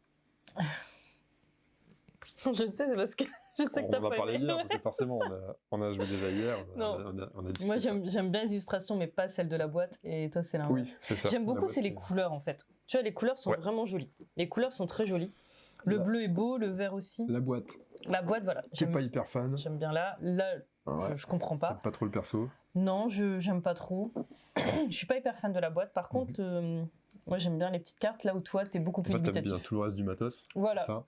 Speaker 2: Je sais, c'est parce que je sais que t'as pas aimé.
Speaker 1: On va parler hier, parce que forcément, on a joué déjà hier, on a discuté.
Speaker 2: Moi, j'aime bien les illustrations, mais pas celles de la boîte, et toi, c'est l'inverse.
Speaker 1: Oui, c'est ça.
Speaker 2: J'aime beaucoup, c'est les couleurs, en fait. Tu vois, les couleurs sont vraiment jolies. Les couleurs sont très jolies. Le bleu est beau, le vert aussi.
Speaker 1: La boîte,
Speaker 2: voilà.
Speaker 1: T'es pas hyper fan.
Speaker 2: J'aime bien là, je comprends pas.
Speaker 1: T'aimes pas trop le perso.
Speaker 2: Non, j'aime pas trop. Je suis pas hyper fan de la boîte. Par contre, moi, j'aime bien les petites cartes, là où toi, t'es beaucoup plus limitatif.
Speaker 1: T'aimes bien tout le reste du matos.
Speaker 2: Voilà.
Speaker 1: Ça.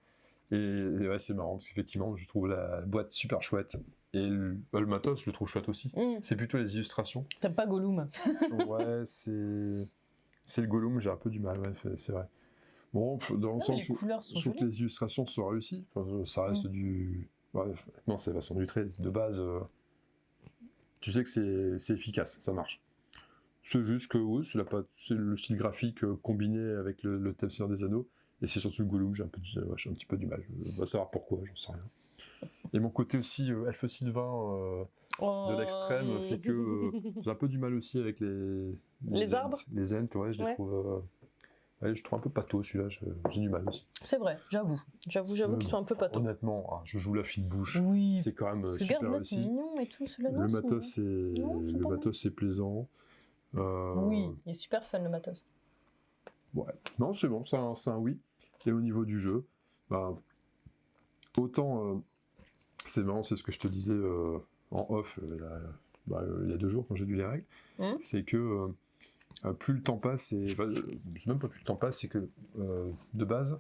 Speaker 1: Et ouais, c'est marrant, parce qu'effectivement, je trouve la boîte super chouette. Et le matos, je le trouve chouette aussi. C'est plutôt les illustrations.
Speaker 2: T'aimes pas Gollum?
Speaker 1: Ouais, c'est le Gollum, j'ai un peu du mal, ouais, c'est vrai. Bon, dans l'ensemble, je trouve que les illustrations sont réussies. Enfin, ça reste du... Ouais, non, c'est la façon du trait. De base, tu sais que c'est efficace, ça marche. C'est juste que, oui, c'est le style graphique combiné avec le thème Seigneur des Anneaux. Et c'est surtout le Gollum, j'ai un petit peu du mal. Je vais savoir pourquoi, j'en sais rien. Et mon côté aussi, Elfe Sylvain de l'extrême, fait que j'ai un peu du mal aussi avec
Speaker 2: les arbres.
Speaker 1: Les ents, ouais, je les trouve... je trouve un peu pâteau celui-là, j'ai du mal aussi.
Speaker 2: C'est vrai, j'avoue qu'ils sont un peu pâteaux.
Speaker 1: Honnêtement, je joue la fine bouche.
Speaker 2: Oui.
Speaker 1: C'est quand même super
Speaker 2: regarde là,
Speaker 1: aussi.
Speaker 2: c'est mignon et tout.
Speaker 1: Le matos, c'est plaisant.
Speaker 2: Oui, il est super fun le matos.
Speaker 1: Ouais. Non, c'est bon, c'est un oui. Et au niveau du jeu, autant c'est marrant, c'est ce que je te disais en off il y a 2 jours quand j'ai lu les règles, c'est que plus le temps passe, c'est même pas plus le temps passe, c'est que de base,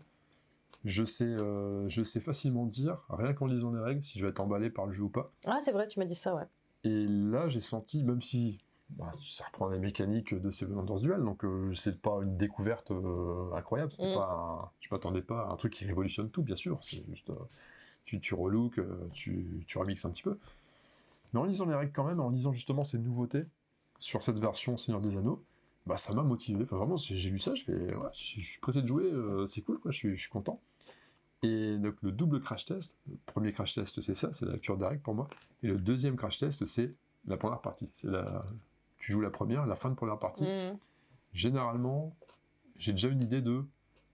Speaker 1: je sais facilement dire, rien qu'en lisant les règles, si je vais être emballé par le jeu ou pas.
Speaker 2: Ah, c'est vrai, tu m'as dit ça, ouais.
Speaker 1: Et là, j'ai senti, même si ça reprend les mécaniques de Seven Wonders Duel, donc c'est pas une découverte incroyable, c'était pas je m'attendais pas à un truc qui révolutionne tout, bien sûr, c'est juste tu relooks, tu remixes un petit peu. Mais en lisant les règles quand même, en lisant justement ces nouveautés sur cette version Seigneur des Anneaux, bah ça m'a motivé. Enfin vraiment, j'ai lu ça, je suis pressé de jouer, c'est cool, quoi, je suis content. Et donc le double crash test, le premier crash test c'est ça, c'est la lecture des règles pour moi. Et le deuxième crash test c'est la première partie. Tu joues la première, la fin de première partie. Généralement, j'ai déjà une idée de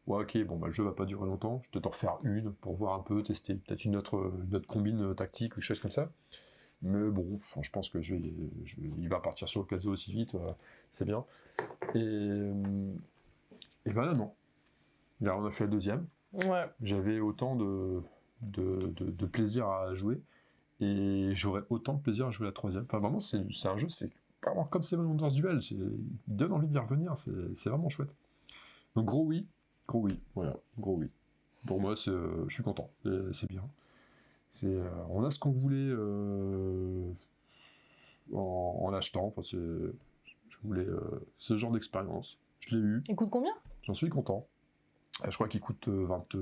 Speaker 1: ouais, ok, bon, bah, le jeu va pas durer longtemps, je vais peut-être en refaire une pour voir un peu, tester peut-être une autre combine tactique ou quelque chose comme ça. Mais bon, je pense que il va partir sur le casino aussi vite, c'est bien. Et ben là, non. Là, on a fait le deuxième.
Speaker 2: Ouais.
Speaker 1: J'avais autant de plaisir à jouer, et j'aurais autant de plaisir à jouer la troisième. Enfin, vraiment, c'est un jeu, c'est vraiment comme Seven Wonders Duel, il donne envie de y revenir, c'est vraiment chouette. Donc, gros oui, voilà, gros oui. Pour moi, je suis content, c'est bien. On a ce qu'on voulait en l'achetant. Enfin, je voulais ce genre d'expérience. Je l'ai eu.
Speaker 2: Il coûte combien?
Speaker 1: J'en suis content. Je crois qu'il coûte 25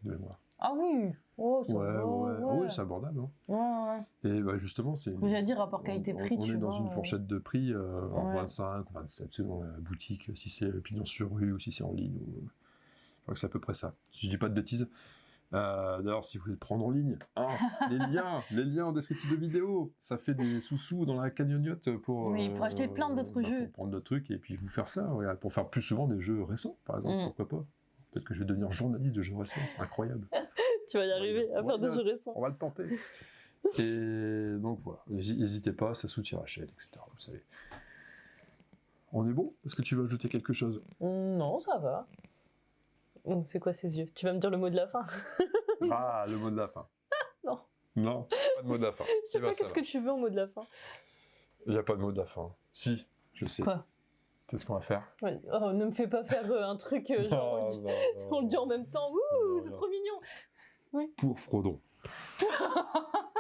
Speaker 1: de mémoire.
Speaker 2: Ah oui. Oh, ça
Speaker 1: ouais. Oui, c'est abordable.
Speaker 2: Hein. Ouais.
Speaker 1: Et bah, justement, c'est.
Speaker 2: J'allais dire rapport qualité-prix.
Speaker 1: On est dans une fourchette de prix en 25, 27 selon la boutique, si c'est pignon sur rue ou si c'est en ligne. Je crois que c'est à peu près ça. Si je dis pas de bêtises. D'ailleurs, si vous voulez le prendre en ligne, les liens en descriptif de vidéo, ça fait des sous-sous dans la cagnotte pour
Speaker 2: acheter plein d'autres jeux.
Speaker 1: Pour prendre d'autres trucs et puis vous faire ça, pour faire plus souvent des jeux récents, par exemple, pourquoi pas. Peut-être que je vais devenir journaliste de jeux récents, incroyable.
Speaker 2: Tu vas y arriver à faire des jeux récents.
Speaker 1: On va le tenter. Et donc voilà, n'hésitez pas, ça soutient la chaîne, etc. Vous savez. On est bon? Est-ce que tu veux ajouter quelque chose?
Speaker 2: Non, ça va. C'est quoi ces yeux? Tu vas me dire le mot de la fin?
Speaker 1: Ah, le mot de la fin.
Speaker 2: Non.
Speaker 1: Non, pas de mot de la fin.
Speaker 2: Je sais pas qu'est-ce que tu veux en mot de la fin.
Speaker 1: Il n'y a pas de mot de la fin. Si, je sais.
Speaker 2: Quoi?
Speaker 1: C'est ce qu'on va faire.
Speaker 2: Ouais. Oh, ne me fais pas faire un truc genre on le dit en même temps. Ouh, c'est trop mignon.
Speaker 1: Pour Frodon.